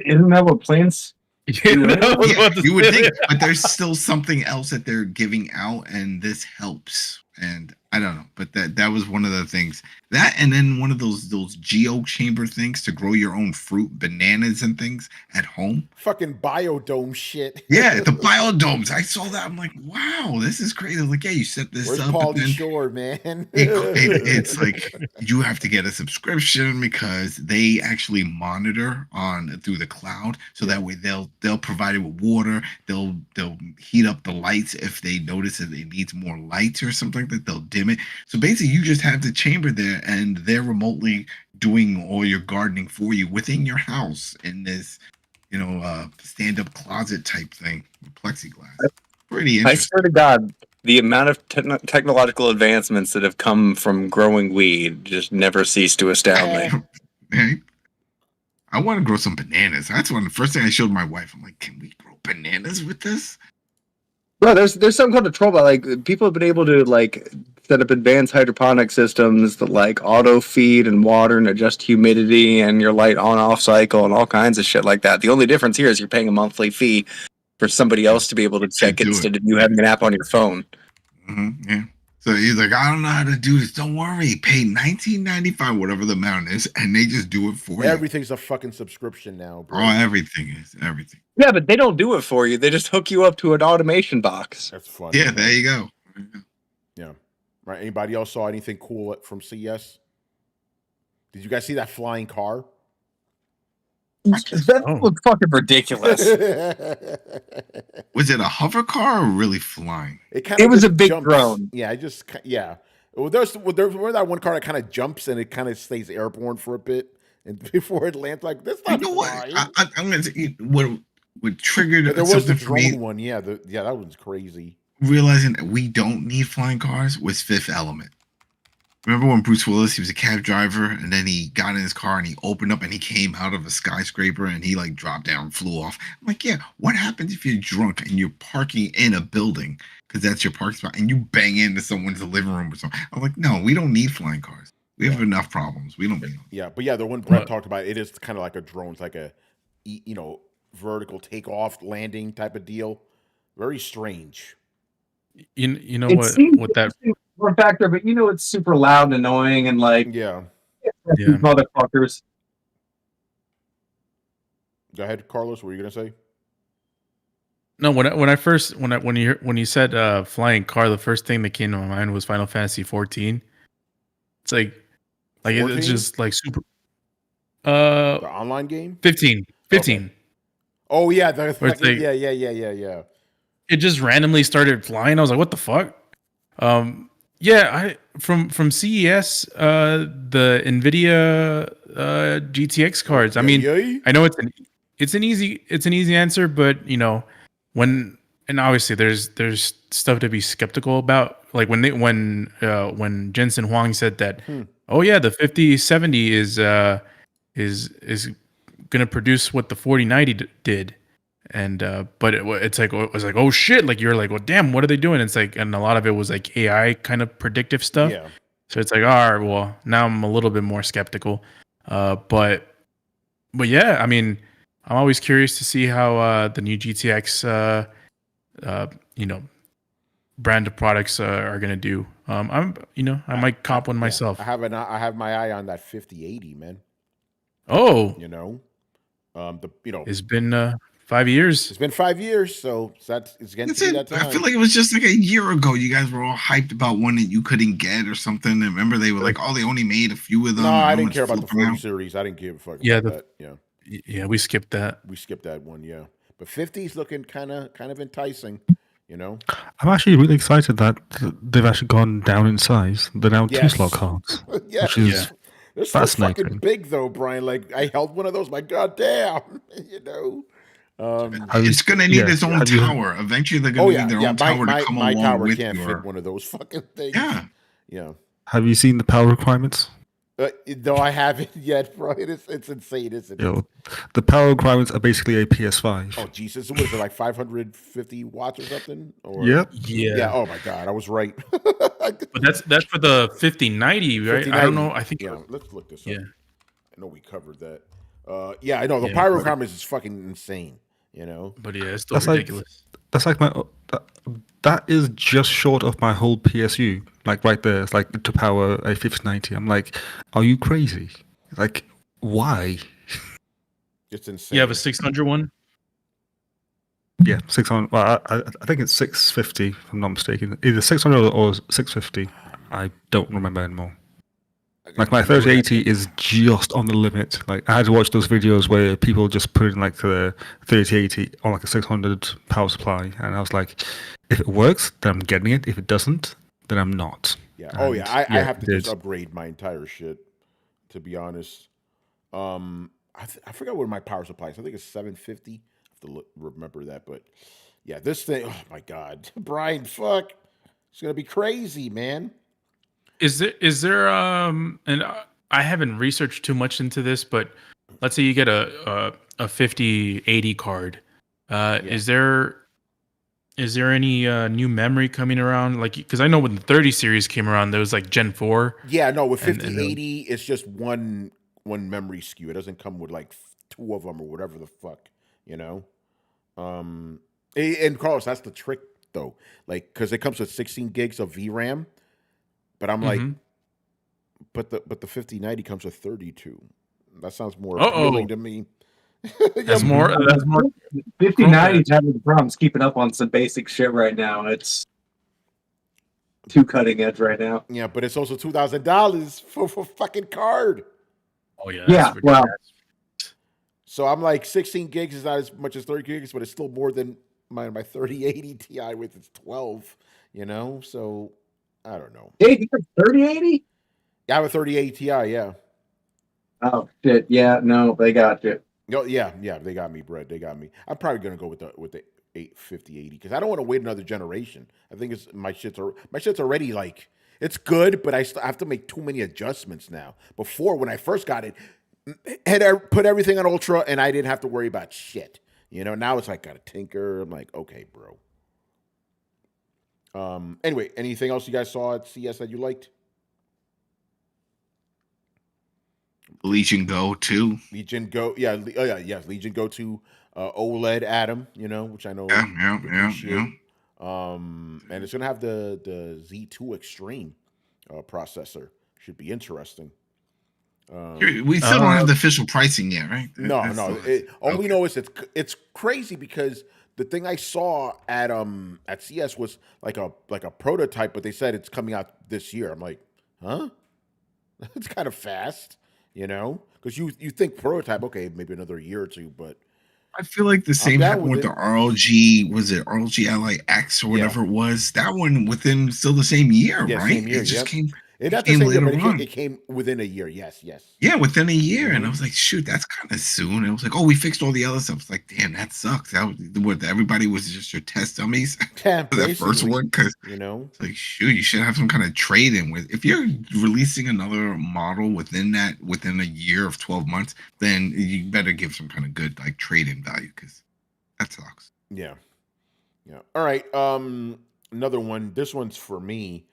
Isn't that what plants? You would think, but there's still something else that they're giving out, and this helps. And I don't know, but that was one of the things. That, and then one of those geo chamber things to grow your own fruit, bananas and things at home. Fucking biodome shit. Yeah, the biodomes. I saw that. I'm like, wow, this is crazy. I'm like, yeah, you set this up. Pauly Shore, man. It's like you have to get a subscription because they actually monitor through the cloud, so that way they'll provide it with water. They'll heat up the lights if they notice that it needs more lights or something like that. They'll dim it. So basically, you just have the chamber there, and they're remotely doing all your gardening for you within your house in this, stand-up closet type thing with plexiglass. Pretty interesting. I swear to God, the amount of technological advancements that have come from growing weed just never cease to astound me. Hey, I want to grow some bananas. That's one of the first thing I showed my wife. I'm like, can we grow bananas with this? Well, there's something called a troll bot. Like, people have been able to set up advanced hydroponic systems that auto feed and water and adjust humidity and your light on-off cycle and all kinds of shit like that. The only difference here is you're paying a monthly fee for somebody else to be able to check it instead of you having an app on your phone. Mm-hmm, yeah. So he's like, I don't know how to do this. Don't worry. Pay $19.95, whatever the amount is, and they just do it for you. Everything's a fucking subscription now, bro. Oh, everything is. Everything. Yeah, but they don't do it for you. They just hook you up to an automation box. That's funny. Yeah, there you go. Yeah. Right. Anybody else saw anything cool from CES? Did you guys see that flying car? That was fucking ridiculous. Was it a hover car or really flying? It was a big drone. Yeah, Well, there's that one car that kind of jumps and it kind of stays airborne for a bit, and before it lands, like this. You know what? I'm gonna say what triggered. There was the drone one. Yeah, that one's crazy. Realizing that we don't need flying cars was Fifth Element. Remember when Bruce Willis, he was a cab driver, and then he got in his car and he opened up and he came out of a skyscraper and he dropped down, flew off. I'm like, yeah, what happens if you're drunk and you're parking in a building because that's your parking spot and you bang into someone's living room or something? I'm like, no, we don't need flying cars. We have enough problems. We don't need them. Yeah, but the one Brett talked about, it is kind of like a drone. It's like a, vertical takeoff, landing type of deal. Very strange. You know what that one factor, but it's super loud and annoying and motherfuckers. Go ahead, Carlos. What were you gonna say? No, when you said flying car, the first thing that came to my mind was Final Fantasy 14. It's like 14? It's just super. The online game. 15. Okay. Oh yeah, yeah. It just randomly started flying. I was like, "What the fuck?" From CES, the Nvidia GTX cards. I mean, I know it's an easy answer, but and obviously there's stuff to be skeptical about. Like when Jensen Huang said that, oh yeah, the 5070 is gonna produce what the 4090 did, and but it was like oh shit, like you're like, well damn, what are they doing? It's like, and a lot of it was like AI kind of predictive stuff. Yeah. So it's like, all right, well now I'm a little bit more skeptical, but yeah, I mean, I'm always curious to see how the new GTX brand of products are gonna do. I might cop one myself. I have my eye on that 5080, man. Oh, it's been 5 years. It's been 5 years, so it's getting to be that time. I feel like it was just like a year ago. You guys were all hyped about one that you couldn't get or something. And remember, they were like, "Oh, they only made a few of them." No, I didn't care about the 40 series. I didn't give a fuck about that. Yeah, yeah, we skipped that. We skipped that one. Yeah, but 50's looking kind of enticing. I'm actually really excited that they've actually gone down in size. They're now 2-slot cards, which is they're so fascinating. fucking big though, Brian. Like I held one of those. My goddamn, it's gonna need its own tower. Eventually, they're gonna need their own tower to come along tower with can't your... fit one of those fucking things. Yeah. Have you seen the power requirements? No, I haven't yet, bro. It's insane, isn't it? The power requirements are basically a PS5. Oh Jesus! What is it, like 550 watts or something? Or... Yep. Yeah. Oh my God, I was right. But that's for the 5090, right? 5090. I don't know. I think. Yeah. Let's look this up. Yeah. I know we covered that. Yeah, I know the power requirements is fucking insane. But yeah, it's still ridiculous. That's like that is just short of my whole PSU. Like right there, it's like to power a 5090. I'm like, are you crazy? Like, why? It's insane. You have a 600 one? Yeah, 600. Well, I think it's 650, if I'm not mistaken. Either 600 or 650. I don't remember anymore. Like my 3080 is just on the limit. Like I had to watch those videos where people just put in like the 3080 on like a 600 power supply, and I was like, if it works, then I'm getting it. If it doesn't, then I'm not. Yeah. And, I have to just upgrade my entire shit. To be honest, I forgot what my power supply is. I think it's 750. I have to remember that, but yeah, this thing. Oh my God, Brian, fuck, it's gonna be crazy, man. Is there and I haven't researched too much into this, but let's say you get a 5080 card. Is there any new memory coming around? Like, because I know when the 30 series came around, there was like Gen 4. Yeah, no, with 5080, it's just one memory SKU. It doesn't come with like two of them or whatever the fuck, And Carlos, that's the trick though, like because it comes with 16 gigs of VRAM. But I'm like, but the 5090 comes with 32. That sounds more appealing to me. That's more. 5090's having problems keeping up on some basic shit right now. It's too cutting edge right now. Yeah, but it's also $2,000 for fucking card. Oh yeah. Yeah. Wow. So I'm like, 16 gigs is not as much as 30 gigs, but it's still more than my 3080 Ti with its 12. So. I don't know. Hey, you have 3080? I have a 3080 Ti, yeah. Oh shit, yeah, no, they got you. No, yeah, they got me, Brett. They got me. I'm probably gonna go with the 5080 because I don't want to wait another generation. I think my shit's already like it's good, but I have to make too many adjustments now. Before, when I first got it, had put everything on ultra and I didn't have to worry about shit. Now it's like gotta tinker. I'm like, okay, bro. Anyway, anything else you guys saw at CS that you liked? Legion Go 2. Legion Go, yeah, Legion Go 2 OLED Atom, which I know. Yeah. And it's gonna have the Z2 Extreme processor. Should be interesting. We still don't have the official pricing yet, right? No. All we know is it's crazy because the thing I saw at CS was like a prototype, but they said it's coming out this year. I'm like, huh? It's kind of fast, because you think prototype, okay, maybe another year or two, but I feel like the same happened with the ROG. Was it ROG Ally X or whatever it was? That one within still the same year, right? Same year. It just came. Not the came same year, later but on. it came within a year. Yes. Yeah, within a year, and I was like, shoot, that's kind of soon. And it was like, oh, we fixed all the other stuff. It's like, damn, that sucks. Everybody was just your test dummies. Yeah, that first one, because it's like, shoot, you should have some kind of trade in with. If you're releasing another model within a year of 12 months, then you better give some kind of good like trade in value, because that sucks. Yeah. All right. Another one. This one's for me.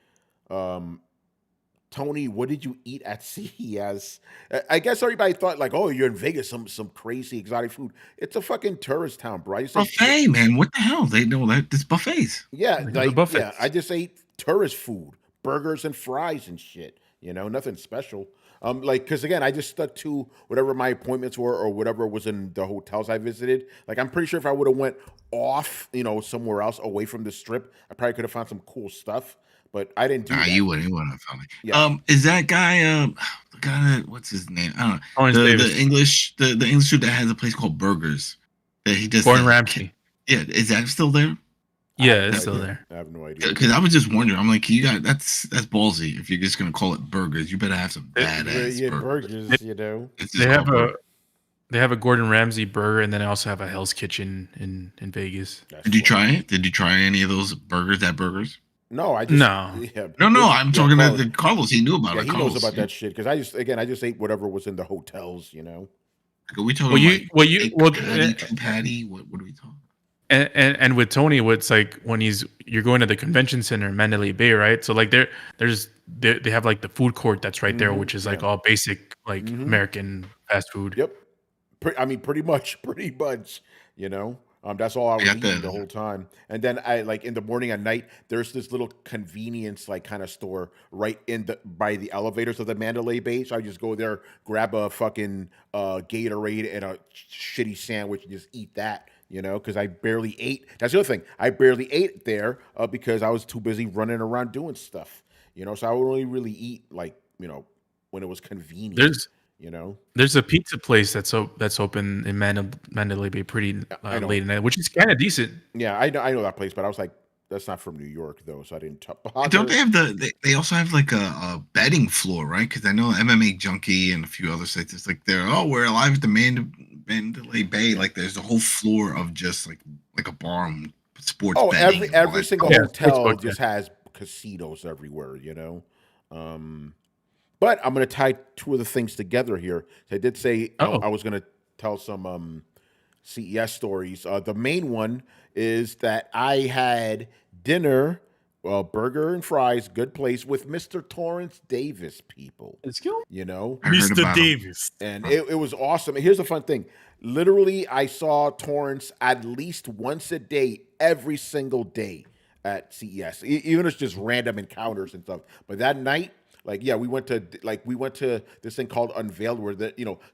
Tony, what did you eat at CES? I guess everybody thought like, oh, you're in Vegas, some crazy exotic food. It's a fucking tourist town, bro. Buffet, man. What the hell? They know that it's buffets. Yeah, like buffets. Yeah. I just ate tourist food, burgers and fries and shit. Nothing special. Because again, I just stuck to whatever my appointments were or whatever was in the hotels I visited. Like, I'm pretty sure if I would have went off, somewhere else away from the strip, I probably could have found some cool stuff. But I didn't do that. You wouldn't have found it. Yeah. Is that guy? The guy what's his name? I don't know. The English dude that has a place called Burgers. That he does. Gordon Ramsay. Yeah, is that still there? Yeah, it's still there. I have no idea. Because I was just wondering. I'm like, that's ballsy. If you're just gonna call it burgers, you better have some badass burgers. They have a Gordon Ramsay burger, and then they also have a Hell's Kitchen in Vegas. Did you try it? Did you try any of those burgers at Burgers? No, I just no. Yeah, no. I'm talking to Carlos. He knew about it. He knows about that shit because I just ate whatever was in the hotels. Are we talking patty? What are we talking? And with Tony, it's like when you're going to the convention center in Mandalay Bay, right? So like they have like the food court that's right there, which is like all basic like American fast food. Yep. Pretty much. That's all I was eating the whole time. And then I like in the morning and night, there's this little convenience like kind of store right by the elevators of the Mandalay Bay. So I just go there, grab a fucking Gatorade and a shitty sandwich and just eat that. Because I barely ate. That's the other thing. I barely ate there because I was too busy running around doing stuff. So I would only really eat like when it was convenient. There's a pizza place that's open in Mandalay Bay pretty late at night, which is kind of decent. Yeah, I know that place, but I was like, that's not from New York though, so I didn't. Don't they have they also have like a betting floor, right? Because I know MMA Junkie and a few other sites. It's like we're live at the Mandalay Bay. Like there's a whole floor of just like a bar and sports betting. Every single hotel just has casinos everywhere. But I'm going to tie two of the things together here. I did say I was going to tell some CES stories. The main one is that I had dinner, burger and fries, good place, with Mr. Torrance Davis, people. Let's go. Mr. Davis. And it was awesome. Here's the fun thing. Literally, I saw Torrance at least once a day, every single day at CES. Even if it's just random encounters and stuff. But that night, we went to this thing called Unveiled, where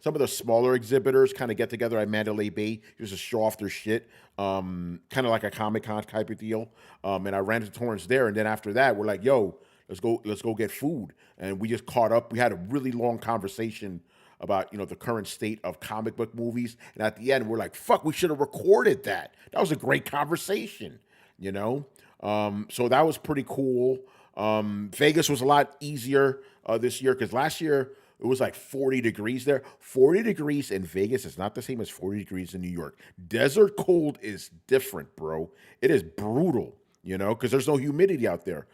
some of the smaller exhibitors kind of get together at Mandalay Bay just to show off their shit, kind of like a Comic-Con type of deal. And I ran into Torrance there, and then after that, we're like, "Yo, let's go get food." And we just caught up. We had a really long conversation about the current state of comic book movies, and at the end, we're like, "Fuck, we should have recorded that. That was a great conversation." So that was pretty cool. Vegas was a lot easier this year because last year it was like 40 degrees there. 40 degrees in Vegas is not the same as 40 degrees in New York. Desert cold is different, bro. It is brutal, because there's no humidity out there.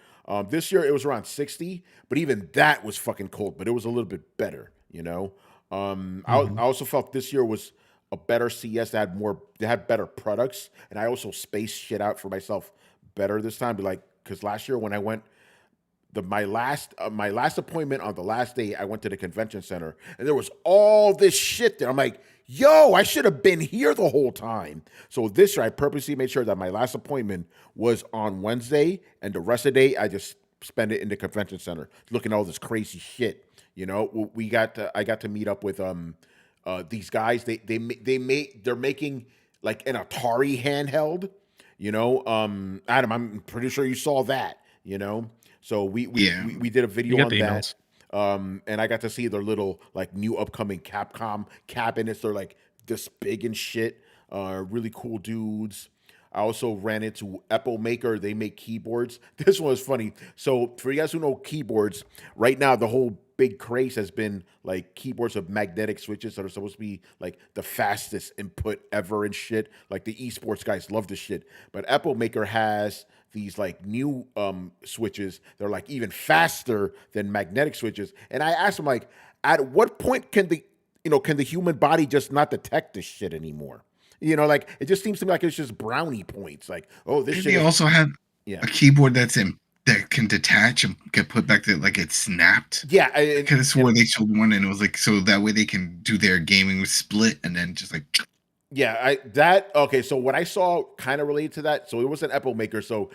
This year it was around 60, but even that was fucking cold, but it was a little bit better, I also felt this year was a better CES. They had better products, and I also spaced shit out for myself better this time. Because last year when I went, my last appointment on the last day, I went to the convention center, and there was all this shit there. I'm like, yo, I should have been here the whole time. So this year, I purposely made sure that my last appointment was on Wednesday, and the rest of the day, I just spent it in the convention center, looking at all this crazy shit. I got to meet up with these guys. They're making like an Atari handheld. Adam, I'm pretty sure you saw that. So we did a video on that. And I got to see their little like new upcoming Capcom cabinets. They're like this big and shit. Really cool dudes. I also ran into Apple Maker. They make keyboards. This one was funny. So for you guys who know keyboards, right now the whole big craze has been like keyboards with magnetic switches that are supposed to be like the fastest input ever and shit. Like the esports guys love this shit. But Apple Maker has these like new switches. They're like even faster than magnetic switches. And I asked them like, at what point can the human body just not detect this shit anymore? Like it just seems to me like it's just brownie points. Like, oh, this shit. They also have a keyboard that can detach and get put back to like it's snapped. Yeah, because it's where they showed one, and it was like so that way they can do their gaming with split, and then just like. Yeah, so what I saw kind of related to that. So it was an Apple Maker. So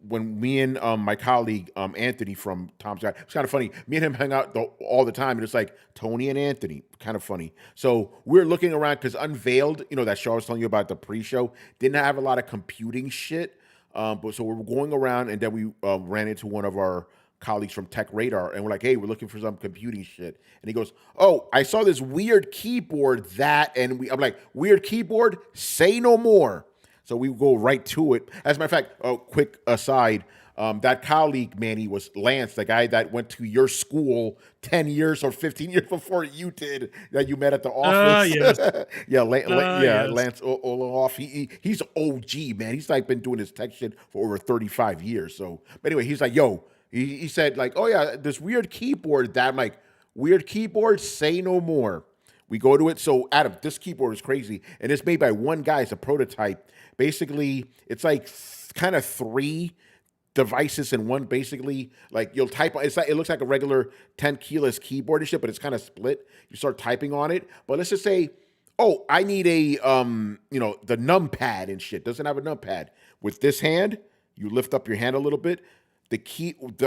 when me and my colleague Anthony from Tom's Guy, it's kind of funny. Me and him hang out all the time, and it's like Tony and Anthony, kind of funny. So we're looking around because Unveiled, that show I was telling you about, the pre-show, didn't have a lot of computing shit. But so we were going around, and then we ran into one of our colleagues from Tech Radar, and we're like, hey, we're looking for some computing shit. And he goes, oh, I saw this weird keyboard I'm like, weird keyboard? Say no more. So we go right to it. As a matter of fact, quick aside, that colleague, Manny, was Lance, the guy that went to your school 10 years or 15 years before you did, that you met at the office. Yes. Yes. Lance Olaf. He's OG, man. He's like been doing his tech shit for over 35 years. So, but anyway, he's like, yo, he said like, oh yeah, this weird keyboard that I'm like, weird keyboard, say no more. We go to it. So Adam, this keyboard is crazy. And it's made by one guy. It's a prototype. Basically, it's like kind of 3 devices in one. Basically, like you'll type, it looks like a regular 10 keyless keyboard and shit, but it's kind of split. You start typing on it. But let's just say, oh, I need a the numpad and shit. Doesn't have a numpad. With this hand, you lift up your hand a little bit.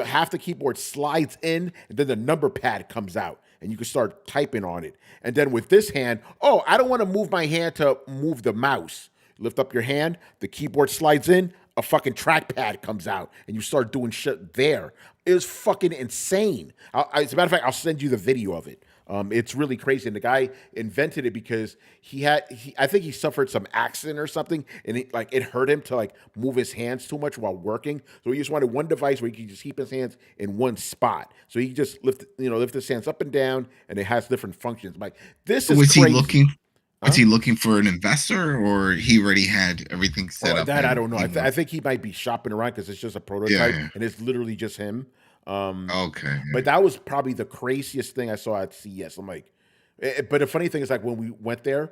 Half the keyboard slides in, and then the number pad comes out, and you can start typing on it. And then with this hand, oh, I don't want to move my hand to move the mouse. Lift up your hand, the keyboard slides in, a fucking trackpad comes out, and you start doing shit there. It was fucking insane. As a matter of fact, I'll send you the video of it. It's really crazy. And the guy invented it because I think he suffered some accident or something, and it hurt him to like move his hands too much while working. So he just wanted one device where he could just keep his hands in one spot. So he just lift his hands up and down, and it has different functions. I'm like, this is was crazy. He looking? Was he looking for an investor, or he already had everything set up? That I don't know. I think he might be shopping around because it's just a prototype, and it's literally just him. Okay. But that was probably the craziest thing I saw at CES. I'm like, but the funny thing is, like, when we went there,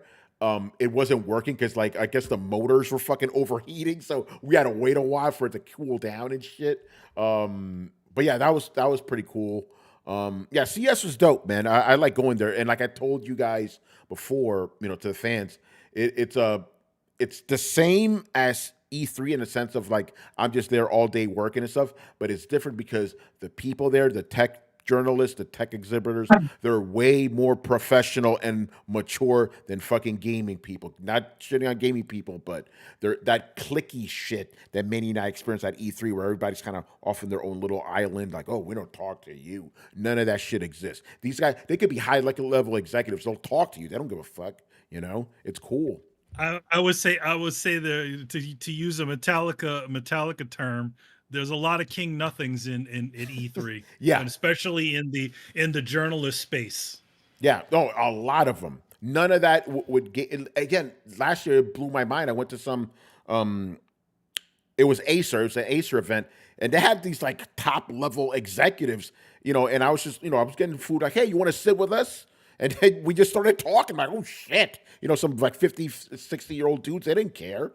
it wasn't working because, like, I guess the motors were fucking overheating, so we had to wait a while for it to cool down and shit. But yeah, that was pretty cool. Yeah, CES was dope, man. I like going there, and like I told you guys before, to the fans, it's the same as E3 in the sense of like I'm just there all day working and stuff, but it's different because the people there, the tech journalists, the tech exhibitors, they're way more professional and mature than fucking gaming people. Not shitting on gaming people, but they're that clicky shit that Manny and I experienced at E3 where everybody's kind of off in their own little island, like, oh, we don't talk to you. None of that shit exists. These guys, they could be high level executives. They'll talk to you. They don't give a fuck. It's cool. I would say to use a Metallica term, there's a lot of king nothings in E3. Yeah, and especially in the journalist space. Yeah, no, a lot of them. None of that would get. Again, last year it blew my mind. I went to some. It was Acer. It was an Acer event, and they had these like top level executives. And I was just I was getting food. Like, hey, you want to sit with us? And then we just started talking like, oh, shit. Some like 50, 60-year-old dudes, they didn't care,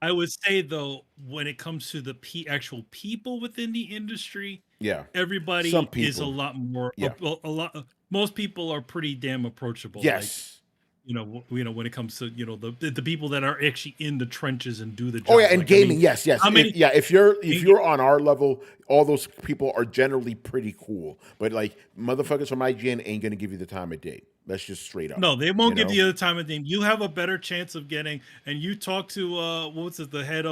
I would say, though, when it comes to the actual people within the industry, everybody is a lot more, most people are pretty damn approachable. Yes. When it comes to, the people that are actually in the trenches and do the job. Oh, yeah, and gaming, yes. If you're on our level, all those people are generally pretty cool. But, like, motherfuckers from IGN ain't going to give you the time of day. That's just straight up. No, they won't give you the time of day. You have a better chance of getting, and you talk to, the head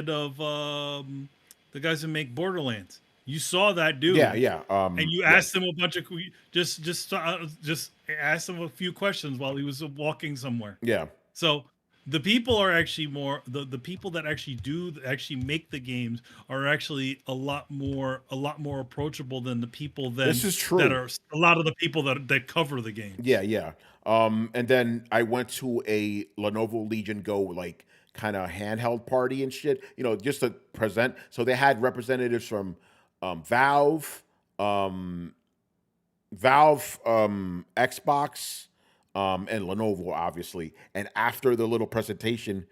of the guys who make Borderlands. You saw that dude. Yeah. And you asked him a bunch of just asked him a few questions while he was walking somewhere. Yeah. So the people are actually more the people that actually make the games are actually a lot more approachable than the people This is true. that are a lot of the people that cover the games. Yeah. And then I went to a Lenovo Legion Go like kind of handheld party and shit, just to present. So they had representatives from Valve, Xbox, and Lenovo, obviously. And after the little presentation,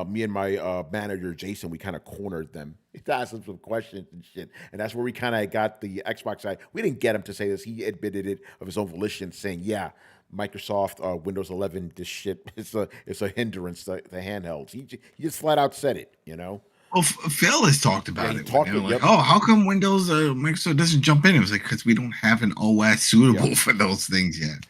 me and my manager Jason, we kind of cornered them. He asked them some questions and shit, and that's where we kind of got the Xbox side. We didn't get him to say this; he admitted it of his own volition, saying, "Yeah, Microsoft Windows 11, this shit it's a hindrance to handhelds." He just flat out said it, Well, Phil has talked about it. Yep. Oh, how come Windows Microsoft doesn't jump in? It was like because we don't have an OS suitable for those things yet.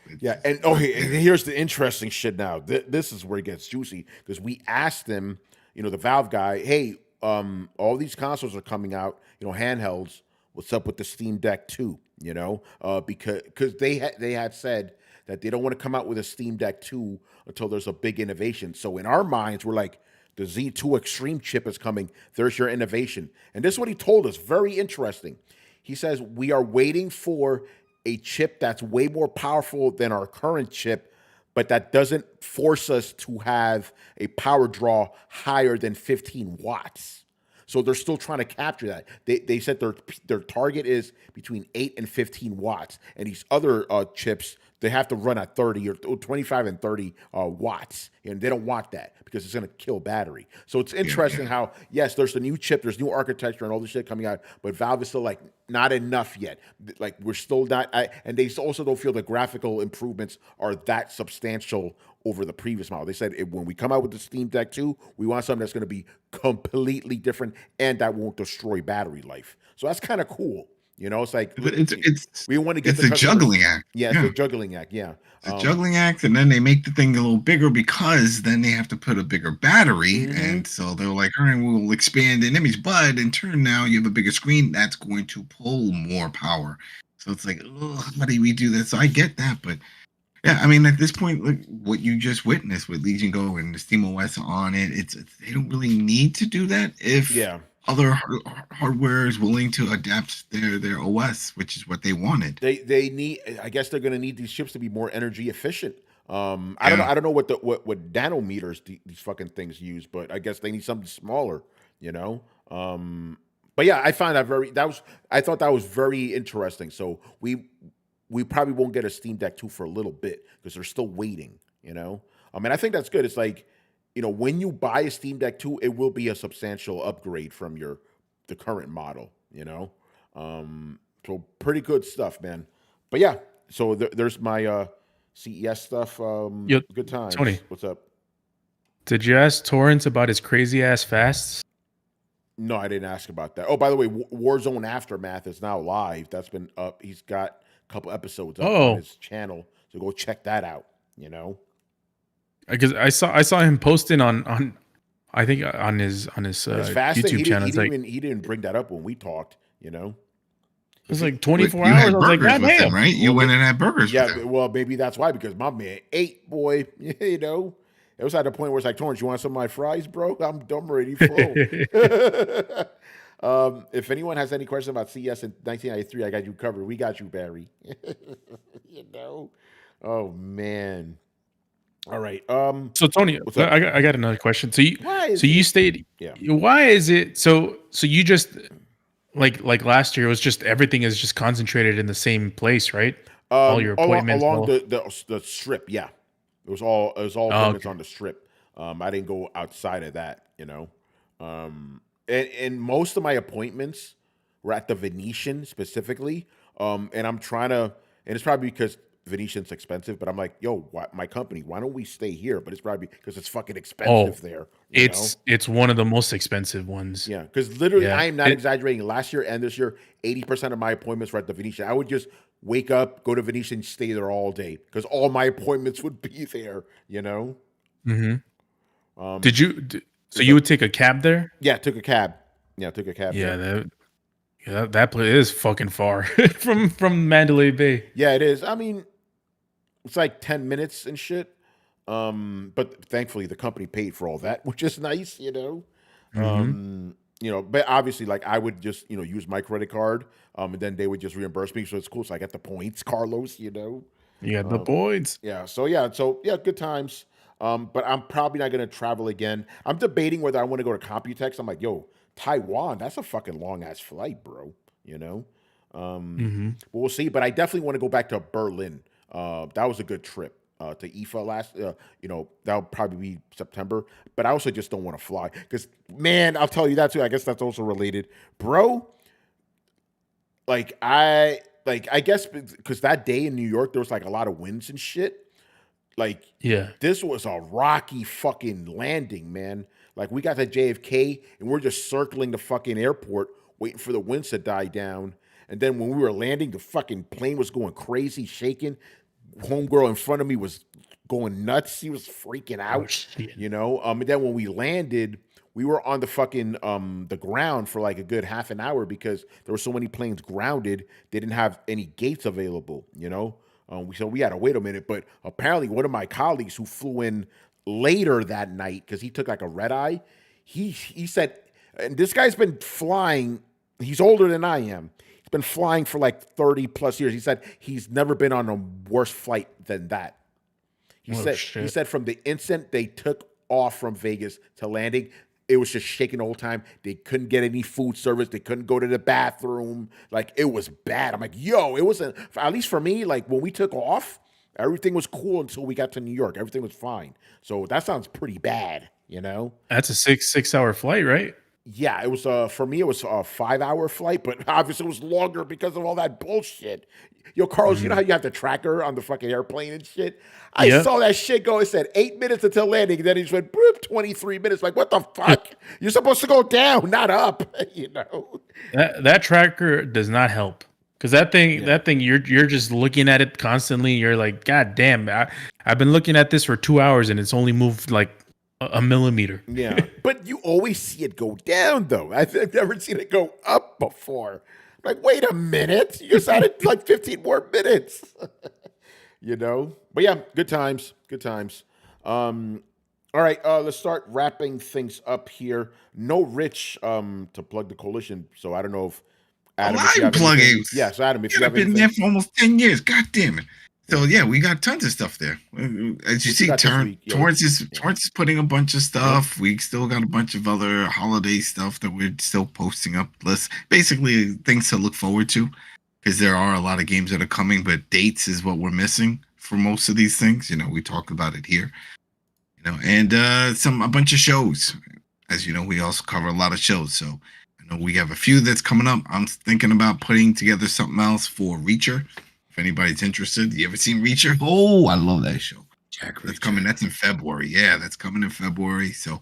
And here's the interesting shit. Now this is where it gets juicy because we asked them, the Valve guy, hey, all these consoles are coming out, handhelds. What's up with the Steam Deck 2? Because they had said that they don't want to come out with a Steam Deck 2 until there's a big innovation. So in our minds, we're like, the Z2 Extreme chip is coming. There's your innovation. And this is what he told us. Very interesting. He says, we are waiting for a chip that's way more powerful than our current chip, but that doesn't force us to have a power draw higher than 15 watts. So they're still trying to capture that. They said their target is between 8 and 15 watts. And these other chips, they have to run at 30 or 25 and 30 watts. And they don't want that because it's going to kill battery. So it's interesting how, yes, there's the new chip, there's new architecture and all this shit coming out, but Valve is still like, not enough yet. Like we're still not, and they also don't feel the graphical improvements are that substantial over the previous model. They said when we come out with the Steam Deck 2, we want something that's going to be completely different and that won't destroy battery life. So that's kind of cool. It's like we want to get it's a juggling act. Yeah, it's a juggling act. Yeah, it's a juggling act, and then they make the thing a little bigger because then they have to put a bigger battery, and so they're like, all right, we'll expand an image, but in turn now you have a bigger screen that's going to pull more power. So it's like, how do we do that? So I get that, but yeah, I mean, at this point, look what you just witnessed with Legion Go and the SteamOS on it. It's they don't really need to do that if other hardware is willing to adapt their OS, which is what they wanted. They need. I guess they're going to need these chips to be more energy efficient. I don't know what nanometers these fucking things use, but I guess they need something smaller. But yeah, I find I thought that was very interesting. So we probably won't get a Steam Deck 2 for a little bit because they're still waiting. I think that's good. It's like, when you buy a Steam Deck 2, it will be a substantial upgrade from the current model, so pretty good stuff, man. But yeah, so there's my CES stuff. Good times. Tony, what's up? Did you ask Torrance about his crazy ass fasts? No, I didn't ask about that. Oh, by the way, Warzone Aftermath is now live. That's been up. He's got a couple episodes up on his channel, so go check that out. Because I saw him posting on I think on his YouTube channel. He didn't bring that up when we talked. It was like 24 hours. I was like, God damn, right? You went and had burgers. Yeah, well, maybe that's why, because my man ate, boy. It was at the point where it's like, Torrance, you want some of my fries, bro? I'm ready full. If anyone has any questions about CES in 1993, I got you covered. We got you, Barry. Oh man. All right. So Tony, I got another question. So you stayed. Yeah. Why is it so? So you just like last year, it was just everything is just concentrated in the same place, right? All your appointments along the strip. Yeah, it was all appointments on the strip. I didn't go outside of that. And most of my appointments were at the Venetian specifically. And I'm trying to, and it's probably because Venetian's expensive, but I'm like, yo, my company, why don't we stay here? But it's probably because it's fucking expensive there. It's one of the most expensive ones. Yeah, because literally, I am not exaggerating. Last year and this year, 80% of my appointments were at the Venetian. I would just wake up, go to Venetian, stay there all day because all my appointments would be there. Mm-hmm. So you would take a cab there? Yeah, took a cab. Yeah, that place is fucking far from Mandalay Bay. Yeah, it is. I mean, it's like 10 minutes and shit. But thankfully the company paid for all that, which is nice, you know. But obviously, like I would just, use my credit card, and then they would just reimburse me. So it's cool. So I get the points, Carlos, you know. Yeah, the points. Yeah. So good times. But I'm probably not gonna travel again. I'm debating whether I want to go to Computex. I'm like, yo, Taiwan, that's a fucking long ass flight, bro. You know. But we'll see. But I definitely want to go back to Berlin. That was a good trip. To IFA last, that'll probably be September. But I also just don't want to fly because, man, I'll tell you that too. I guess that's also related, bro. I guess because that day in New York there was like a lot of winds and shit. Like, yeah, this was a rocky fucking landing, man. Like, we got to JFK and we're just circling the fucking airport, waiting for the winds to die down. And then when we were landing, the fucking plane was going crazy, shaking. Homegirl in front of me was going nuts. He was freaking out, And then when we landed, we were on the fucking the ground for like a good half an hour because there were so many planes grounded. They didn't have any gates available, So we had to wait a minute. But apparently, one of my colleagues who flew in later that night because he took like a red eye, he said, and this guy's been flying. He's older than I am. Been flying for like 30 plus years. He said he's never been on a worse flight than that. He said from the instant they took off from Vegas to landing, it was just shaking the whole time. They couldn't get any food service. They couldn't go to the bathroom. Like, it was bad. I'm like, yo, it wasn't, at least for me, like when we took off, everything was cool until we got to New York. Everything was fine. So that sounds pretty bad, That's a 6-hour flight, right? Yeah, it was for me it was a 5-hour flight, but obviously it was longer because of all that bullshit. Yo, Carlos, you know how you have the tracker on the fucking airplane and shit? I saw that shit go. It said 8 minutes until landing, and then it just went boop, 23 minutes. Like, what the fuck? You're supposed to go down, not up. That tracker does not help. Because that thing, you're just looking at it constantly. You're like, God damn, I've been looking at this for 2 hours and it's only moved like a millimeter. Yeah, but you always see it go down, though. I've never seen it go up before. Like, wait a minute, you just added like 15 more minutes. But yeah, good times. All right, let's start wrapping things up here. No Rich to plug the coalition, so I don't know if Adam. I'm plugging. Yeah, so Adam, if you have been there for almost 10 years. God damn it. So yeah, we got tons of stuff there. As you see, Torrance is putting a bunch of stuff. We still got a bunch of other holiday stuff that we're still posting up lists. Basically, things to look forward to, because there are a lot of games that are coming, but dates is what we're missing for most of these things. We talk about it here. And a bunch of shows. As you know, we also cover a lot of shows. So I know we have a few that's coming up. I'm thinking about putting together something else for Reacher. If anybody's interested, you ever seen Reacher? Oh, I love that show. That's coming. That's in February. Yeah, that's coming in February. So,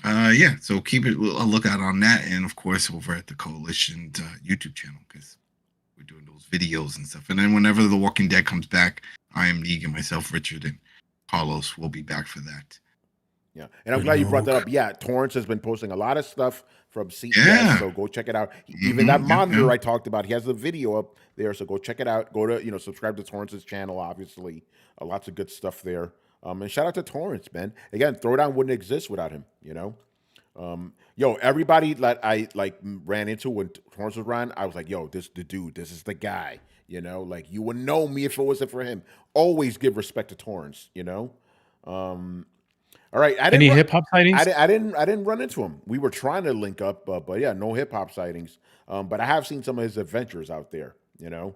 so keep a lookout on that, and of course over at the Coalition YouTube channel, because we're doing those videos and stuff. And then whenever The Walking Dead comes back, I am Negan, myself, Richard, and Carlos will be back for that. Yeah, and I'm glad you brought that up. Yeah, Torrance has been posting a lot of stuff from CES, so go check it out. Even that monitor I talked about, he has a video up there, so go check it out. Go to subscribe to Torrance's channel, obviously. Lots of good stuff there. And shout out to Torrance, man. Again, Throwdown wouldn't exist without him. Everybody that I ran into when Torrance was around, I was like, yo, this is the dude. This is the guy. You wouldn't know me if it wasn't for him. Always give respect to Torrance. All right. Any hip hop sightings? I didn't run into him. We were trying to link up, but yeah, no hip hop sightings. But I have seen some of his adventures out there. Hip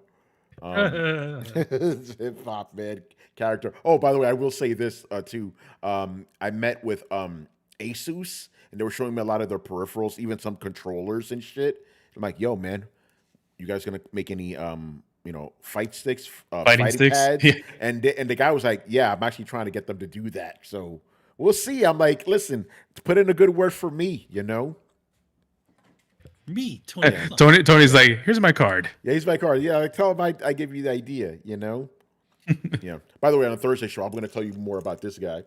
hop man character. Oh, by the way, I will say this too. I met with Asus, and they were showing me a lot of their peripherals, even some controllers and shit. I'm like, yo, man, you guys gonna make any fight sticks, fighting sticks? Pads? Yeah. And the guy was like, yeah, I'm actually trying to get them to do that. So we'll see. I'm like, listen, put in a good word for me, Me, Tony. Tony's like, here's my card. Yeah, he's my card. Yeah, tell him I give you the idea, Yeah. By the way, on the Thursday show, I'm going to tell you more about this guy.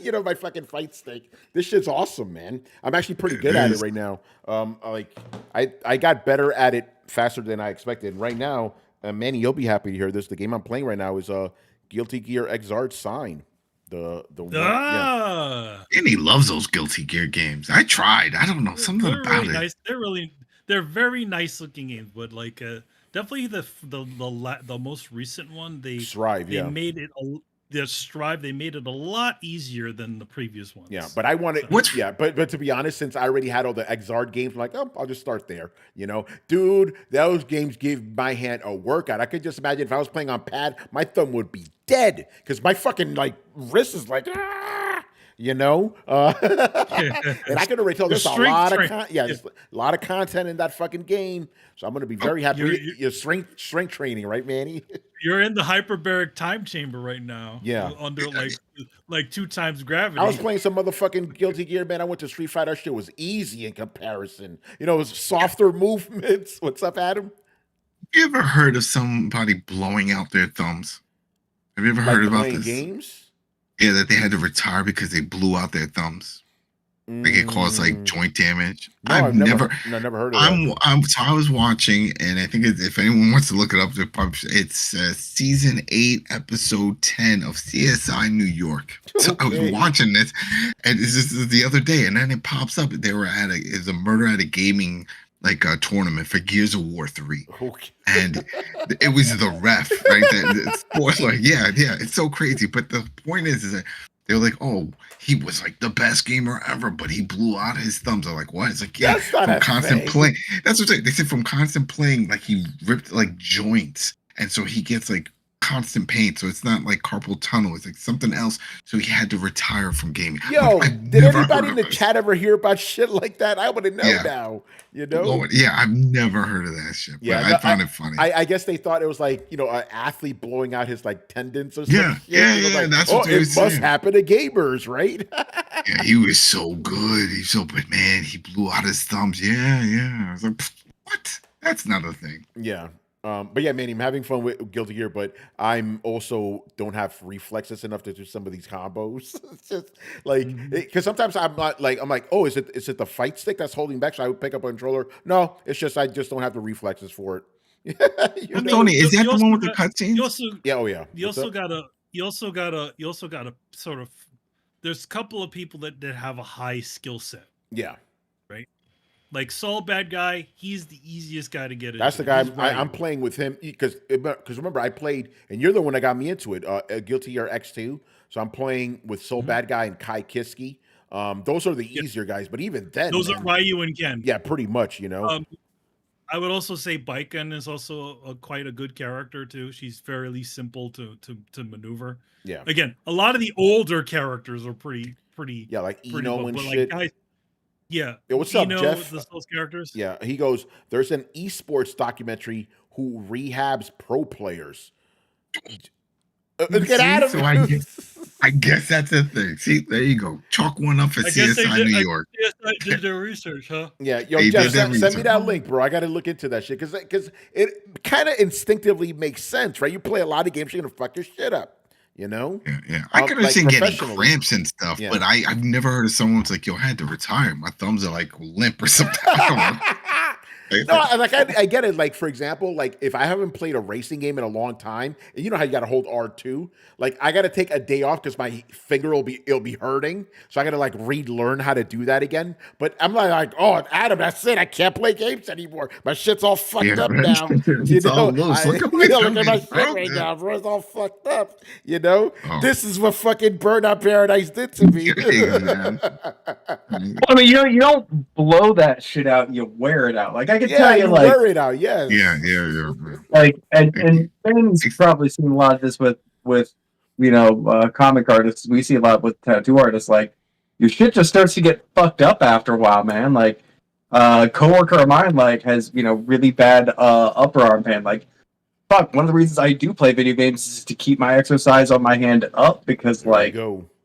My fucking fight stick. This shit's awesome, man. I'm actually pretty good at it right now. I got better at it faster than I expected. And right now, Manny, you'll be happy to hear this. The game I'm playing right now is Guilty Gear Xrd Sign. The one, yeah. And he loves those Guilty Gear games. I tried. I don't know something They're about really it. nice. They're very nice looking games, but like definitely the most recent one Strive, they made it the Strive, they made it a lot easier than the previous ones. Yeah, but I wanted, but to be honest, since I already had all the Exard games, I'm like, oh, I'll just start there. You know, dude, those games give my hand a workout. I could just imagine if I was playing on pad, my thumb would be dead because my fucking like wrist is like, you know, and I could already tell there's a lot of there's a lot of content in that fucking game. So I'm gonna be very happy. You're strength training, right, Manny? You're in the hyperbaric time chamber right now. Yeah, under like 2 times gravity. I was playing some motherfucking Guilty Gear, man. I went to Street Fighter. Shit was easy in comparison. You know, it was softer movements. What's up, Adam? You ever heard of somebody blowing out their thumbs? Have you ever heard about this? Games? Yeah, that they had to retire because they blew out their thumbs. Like it caused like joint damage. No, I've never heard of that. So I was watching, and I think if anyone wants to look it up, it's season 8, episode 10 of CSI New York. So I was watching this, and this is the other day, and then it pops up. They were at a murder at a gaming like a tournament for Gears of War 3. And it was the ref, right? Spoiler, yeah, it's so crazy. But the point is that they were like, oh, he was like the best gamer ever, but he blew out his thumbs. I'm like, what? It's like, yeah, from constant playing. That's what they said, from constant playing, like he ripped like joints. And so he gets like constant pain. So it's not like carpal tunnel. It's like something else. So he had to retire from gaming. Yo, did everybody in the chat ever hear about shit like that? I want to know now. You know? Lord, yeah, I've never heard of that shit. But I found it funny. I guess they thought it was like, you know, an athlete blowing out his like tendons or something. Yeah. Like, that's what they were saying. It must happen to gamers, right? Yeah, he was so good. But man, he blew out his thumbs. Yeah. I was like, what? That's not a thing. Yeah. But yeah, man, I'm having fun with Guilty Gear, but I'm also don't have reflexes enough to do some of these combos. It's just like, because sometimes I'm like, oh, is it the fight stick that's holding back? So I would pick up a controller. No, it's just I just don't have the reflexes for it. Tony, is that the one with the cutscenes? You also gotta sort of. There's a couple of people that have a high skill set. Yeah. Right. Like Saul, bad guy, he's the easiest guy to get into. That's the guy I'm playing with him because remember I played, and you're the one that got me into it, Guilty Gear X2. So I'm playing with Soul Bad Guy and Kai Kiski. Those are the easier guys, but even then, those are Ryu and Ken. Yeah, pretty much. You know. I would also say Baiken is also quite a good character too. She's fairly simple to maneuver. Yeah. Again, a lot of the older characters are pretty. Yeah, like Eno and shit. Like guys, yeah. What's up, Jeff? Those characters. Yeah, he goes, there's an esports documentary who rehabs pro players. Get out of it. I guess that's a thing. See, there you go. Chalk one up for CSI New York. CSI did their research, huh? Yeah, yo, Jeff, send me that link, bro. I got to look into that shit because it kind of instinctively makes sense, right? You play a lot of games, you're going to fuck your shit up. You know? Yeah. I could have seen getting cramps and stuff, but I've never heard of someone who's like, yo, I had to retire. My thumbs are like limp or something. I don't know. No, like I get it. Like, for example, like if I haven't played a racing game in a long time, and you know how you got to hold R2, like I got to take a day off because my finger will be hurting, so I got to like relearn how to do that again. But I'm like, oh, Adam, that's it. I can't play games anymore. My shit's all fucked up now. You know, look at my shit right now, bro. It's all fucked up. You know, this is what fucking Burnout Paradise did to me. I mean, you don't blow that shit out. You wear it out. Like I can tell you, like wear it out. Yes. Yeah. Like and Ben's probably seen a lot of this with comic artists. We see a lot with tattoo artists. Like your shit just starts to get fucked up after a while, man. Like a coworker of mine like has really bad upper arm pain. Like fuck, one of the reasons I do play video games is to keep my exercise on my hand up because like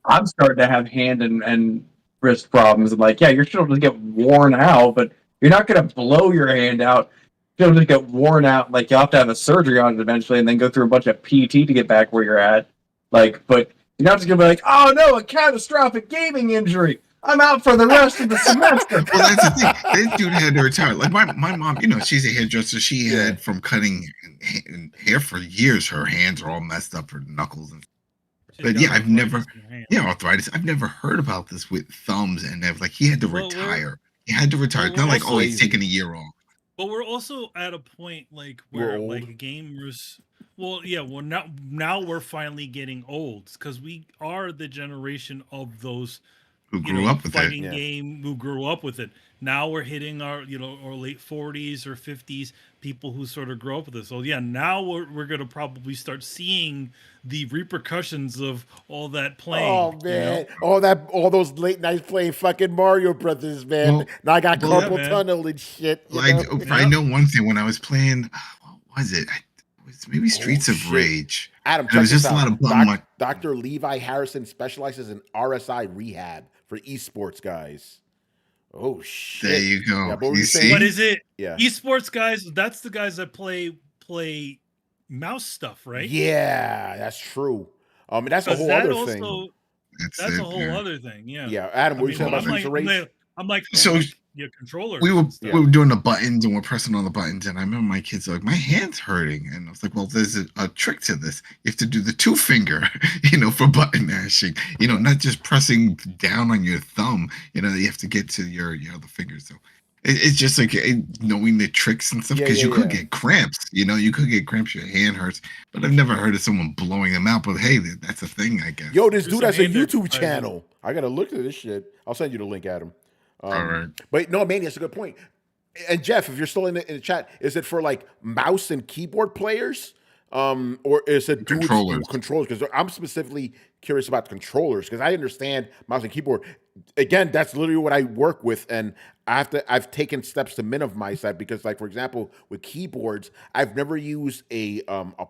I'm starting to have hand and wrist problems. I'm like, yeah, your shit will just get worn out, but you're not going to blow your hand out. You'll just get worn out. Like, you'll have to have a surgery on it eventually and then go through a bunch of PT to get back where you're at. Like, but you're not just going to be like, oh, no, a catastrophic gaming injury. I'm out for the rest of the semester. Well, that's the thing. This dude had to retire. Like, my mom, she's a hairdresser. She had, from cutting hair for years, her hands are all messed up, her knuckles. And But yeah, I've never, arthritis. I've never heard about this with thumbs, and they're like he had to retire. He had to retire. It's not like he's taking a year off. But we're also at a point like where like gamers. Well, yeah. Well, now we're finally getting old because we are the generation of those who grew up with fighting game who grew up with it. Now we're hitting our our late 40s or 50s, people who sort of grow up with it. So yeah, now we're gonna probably start seeing the repercussions of all that playing. Oh man, all those late nights playing fucking Mario Brothers, man. Well, now I got carpal tunnel and shit. I know one thing when I was playing. What was it? It was maybe Streets of Rage. Adam, it was just a lot of Dr. Levi Harrison specializes in RSI rehab for esports guys. Oh shit! There you go. Yeah, you see? What is it? Yeah, esports guys. That's the guys that play mouse stuff, right? Yeah, that's true. And that's a whole other thing. That's a whole other thing. Yeah. Yeah, Adam, what you saying about Streets of Rage? I'm like, so your controller. We were doing the buttons and we're pressing on the buttons, and I remember my kids like, my hand's hurting, and I was like, well, there's a trick to this. You have to do the 2-finger, for button mashing. Not just pressing down on your thumb. You have to get to your other fingers. So it's just like knowing the tricks and stuff, because you could get cramps. You could get cramps. Your hand hurts, but I've never heard of someone blowing them out. But hey, that's a thing, I guess. Yo, this dude has a YouTube channel. I gotta look at this shit. I'll send you the link, Adam. All right. But no, Manny, that's a good point. And Jeff, if you're still in the chat, is it for like mouse and keyboard players? Or is it controllers? Because I'm specifically curious about controllers, because I understand mouse and keyboard. Again, that's literally what I work with, and I've taken steps to minimize that, because, like, for example, with keyboards, I've never used a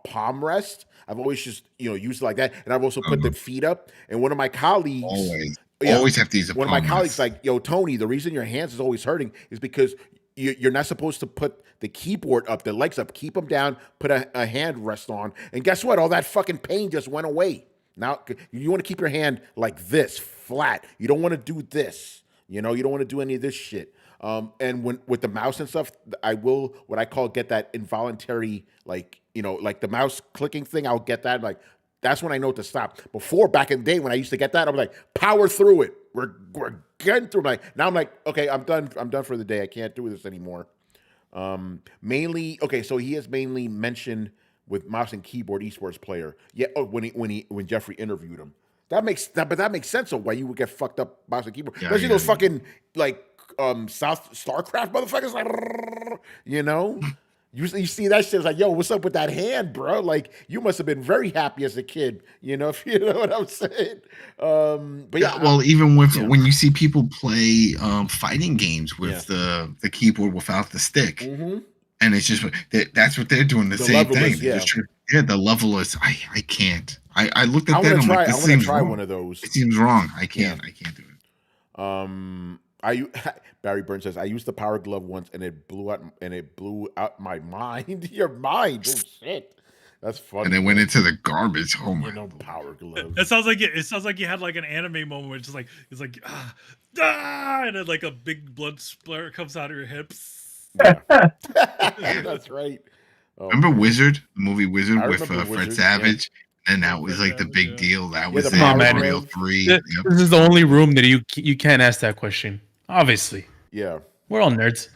palm rest. I've always just used it like that, and I've also put the feet up. And one of my colleagues always have to use a palm one of my colleagues rest. like, yo, Tony, the reason your hands is always hurting is because you're not supposed to put the keyboard up, the legs up, keep them down, put a hand rest on, and guess what? All that fucking pain just went away. Now you want to keep your hand like this, flat. You don't want to do this. You don't want to do any of this shit. And with the mouse and stuff, I will what I call get that involuntary, like the mouse clicking thing. I'll get that, like, that's when I know to stop. Before, back in the day when I used to get that, I'm like, power through it. We're getting through it. Now I'm like, okay, I'm done for the day. I can't do this anymore. Mainly, okay, so he has mainly mentioned with mouse and keyboard esports player. Yeah, when Jeffrey interviewed him. That makes sense of why you would get fucked up mouse and keyboard. Especially those fucking like South StarCraft motherfuckers, like, You see that shit, it's like, yo, what's up with that hand, bro? Like, you must have been very happy as a kid, if you know what I'm saying. But yeah, well, even when you see people play fighting games with the keyboard without the stick, and it's just that's what they're doing. The same thing. The level is. I can't. I looked at that. I'm like, this seems wrong. One of those. It seems wrong. I can't do it. Barry Burns says, I used the power glove once and it blew out my mind. Your mind. Oh shit. That's funny. And it went into the garbage. Oh my power glove. It sounds like you had like an anime moment where it's like and then like a big blood splatter comes out of your hips. Yeah. That's right. Oh, remember Wizard, the movie Wizard with Fred Savage? Yeah. And that was like the big deal. That was the Mario 3. This is the only room that you can't ask that question. Obviously. Yeah. We're all nerds.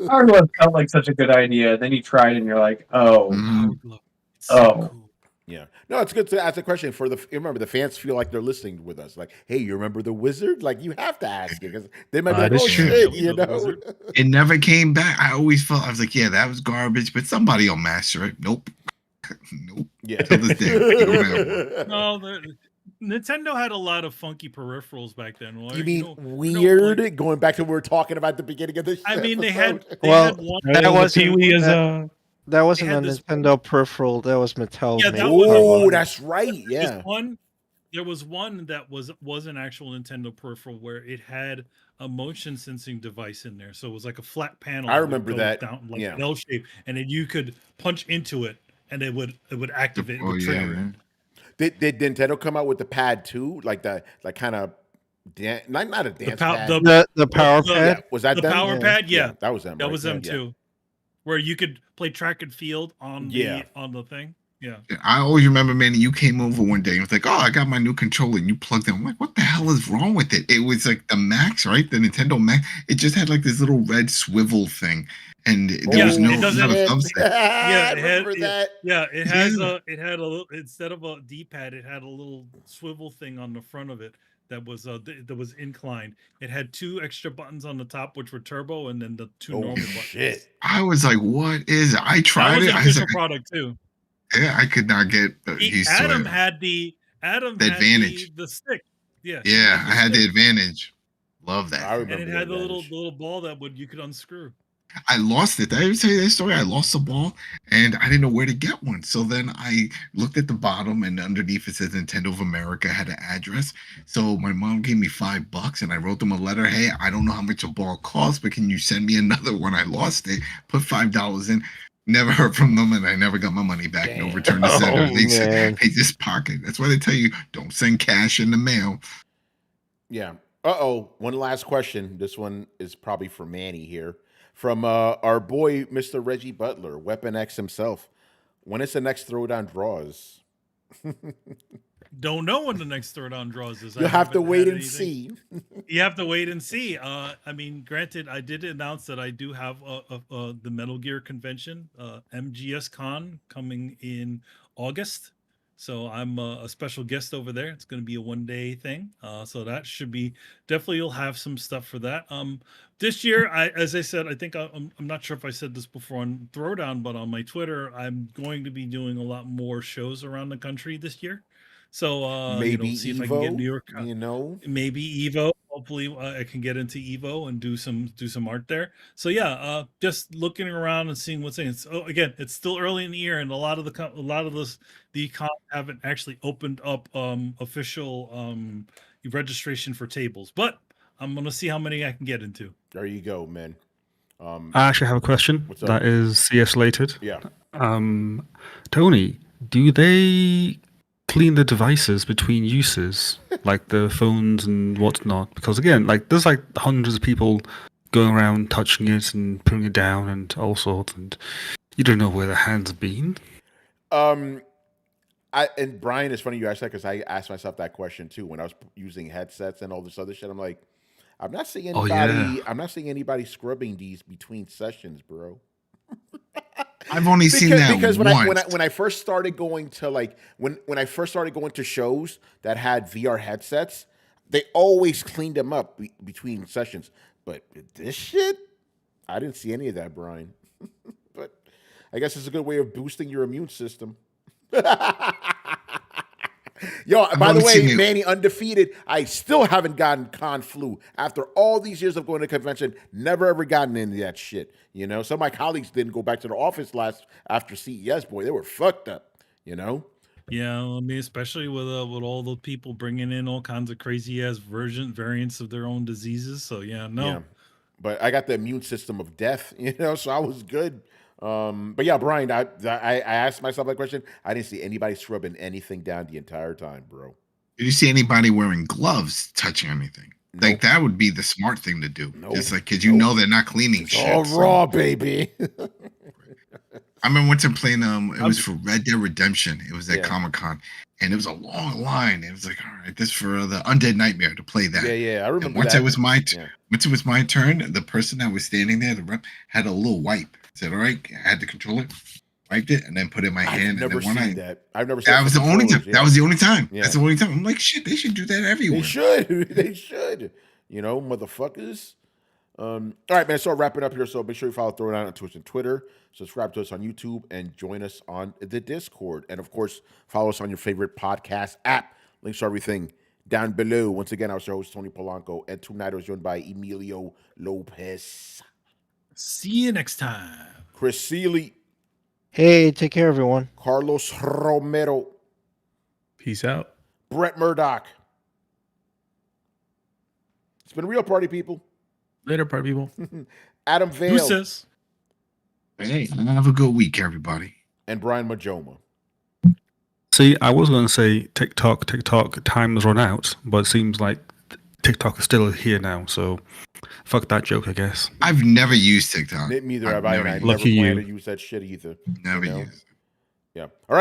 Power glove felt like such a good idea. Then you tried it and you're like, oh. Cool. Yeah. No, it's good to ask a question remember the fans feel like they're listening with us. Like, hey, you remember the Wizard? Like, you have to ask it because they might be like, oh shit, It never came back. I always felt, I was like, yeah, that was garbage, but somebody will master it. Nope. Yeah. Till this day. No, Nintendo had a lot of funky perifers back then. You mean weird? Going back to what we were talking about at the beginning of the show. I mean, they had one. That wasn't a Nintendo peripheral. That was Mattel's. Yeah, that's right. Yeah. There was one that was an actual Nintendo peripheral where it had a motion sensing device in there. So it was like a flat panel. I remember that. Down, like an L shape, and then you could punch into it, and it would activate. It would trigger it. Did Nintendo come out with the pad too? Like kind of not a dance pad. The power pad? Was that the them? power pad? Yeah, that was them. That was them too. Where you could play track and field on the thing. Yeah. I always remember, man, you came over one day and was like, "Oh, I got my new controller," and you plugged in. I'm like, "What the hell is wrong with it?" It was like the Max, right? The Nintendo Max. It just had like this little red swivel thing, and there was no thumbstick. Yeah, I remember that. Yeah, it has it had a little, instead of a D-pad, it had a little swivel thing on the front of it that was inclined. It had 2 extra buttons on the top, which were turbo, and then the 2 normal buttons. I was like, "What is it?" I tried it. That was an official product too. Yeah, I could not get used to it. Adam had the advantage, the stick. Yeah. Yeah, I had the advantage. Love that. I remember. And it had the little ball that you could unscrew. I lost it. Did I ever tell you that story? I lost the ball and I didn't know where to get one. So then I looked at the bottom and underneath it says Nintendo of America, had an address. So my mom gave me $5 and I wrote them a letter. Hey, I don't know how much a ball costs, but can you send me another one? I lost it. Put $5 in. Never heard from them, and I never got my money back. Damn. No return to sender. They just pocket. That's why they tell you don't send cash in the mail. Yeah. One last question. This one is probably for Manny here. From our boy, Mr. Reggie Butler, Weapon X himself. When is the next Throwdown draws? Don't know when the next Throwdown draws is. You'll have to wait and see. You have to wait and see. I mean, granted, I did announce that I do have the Metal Gear convention, MGS Con, coming in August. So I'm a special guest over there. It's going to be a 1-day thing. So that should be definitely, you'll have some stuff for that. This year, as I said, I think I'm not sure if I said this before on Throwdown, but on my Twitter, I'm going to be doing a lot more shows around the country this year. So maybe see Evo, if I can get New York. Maybe Evo. Hopefully, I can get into Evo and do some art there. So yeah, just looking around and seeing what's in. Again, it's still early in the year, and a lot of the con haven't actually opened up official registration for tables. But I'm gonna see how many I can get into. There you go, man. I actually have a question that is CS related. Yeah. Tony, do they clean the devices between uses, like the phones and whatnot? Because again, like there's like hundreds of people going around touching it and putting it down and all sorts, and you don't know where their hands have been. And Brian, it's funny you asked that because I asked myself that question too when I was using headsets and all this other shit. I'm like, I'm not seeing anybody. I'm not seeing anybody scrubbing these between sessions, bro. I've only seen that because once. when I first started going to when I first started going to shows that had VR headsets, they always cleaned them up between sessions. But this shit, I didn't see any of that, Brian. But I guess it's a good way of boosting your immune system. Yo, by the way, Manny, undefeated. I still haven't gotten con flu after all these years of going to convention. Never ever gotten into that shit. You know, some of my colleagues didn't go back to the office after CES. Boy, they were fucked up. You know. Yeah, I mean, especially with all the people bringing in all kinds of crazy ass variants of their own diseases. So yeah, no. Yeah. But I got the immune system of death. You know, so I was good. But yeah, Brian, I asked myself that question. I didn't see anybody scrubbing anything down the entire time, bro. Did you see anybody wearing gloves touching anything? Nope. Like that would be the smart thing to do. Nope. Just like, because you know they're not cleaning it's shit. All raw, baby. I remember one time playing it was for Red Dead Redemption. It was at Comic-Con, and it was a long line. It was like, all right, this for the Undead Nightmare to play that. Yeah, I remember. And once it was my turn, the person that was standing there, the rep, had a little wipe. Said, all right, I had the controller, wiped it, and then put it in my hand. I've never seen that. I've never seen that. Was the only time. Yeah. That was the only time. Yeah. That's the only time. I'm like, shit, they should do that everywhere. They should. You know, motherfuckers. All right, man. So wrapping up here. So make sure you follow Throwdown on Twitch and Twitter. Subscribe to us on YouTube and join us on the Discord. And of course, follow us on your favorite podcast app. Links to everything down below. Once again, I was your host, Tony Polanco, and tonight I was joined by Emilio Lopez. See you next time. Chris Seeley. Hey, take care, everyone. Carlos Romero. Peace out. Brett Murdoch. It's been a real party, people. Later, party people. Adam Vale. Who says? Hey, have a good week, everybody. And Brian Majoma. See, I was going to say TikTok, time has run out, but it seems like TikTok is still here now, so fuck that joke, I guess. I've never used TikTok. Neither have I. I never plan to use that shit either. Never used it. Yeah. All right.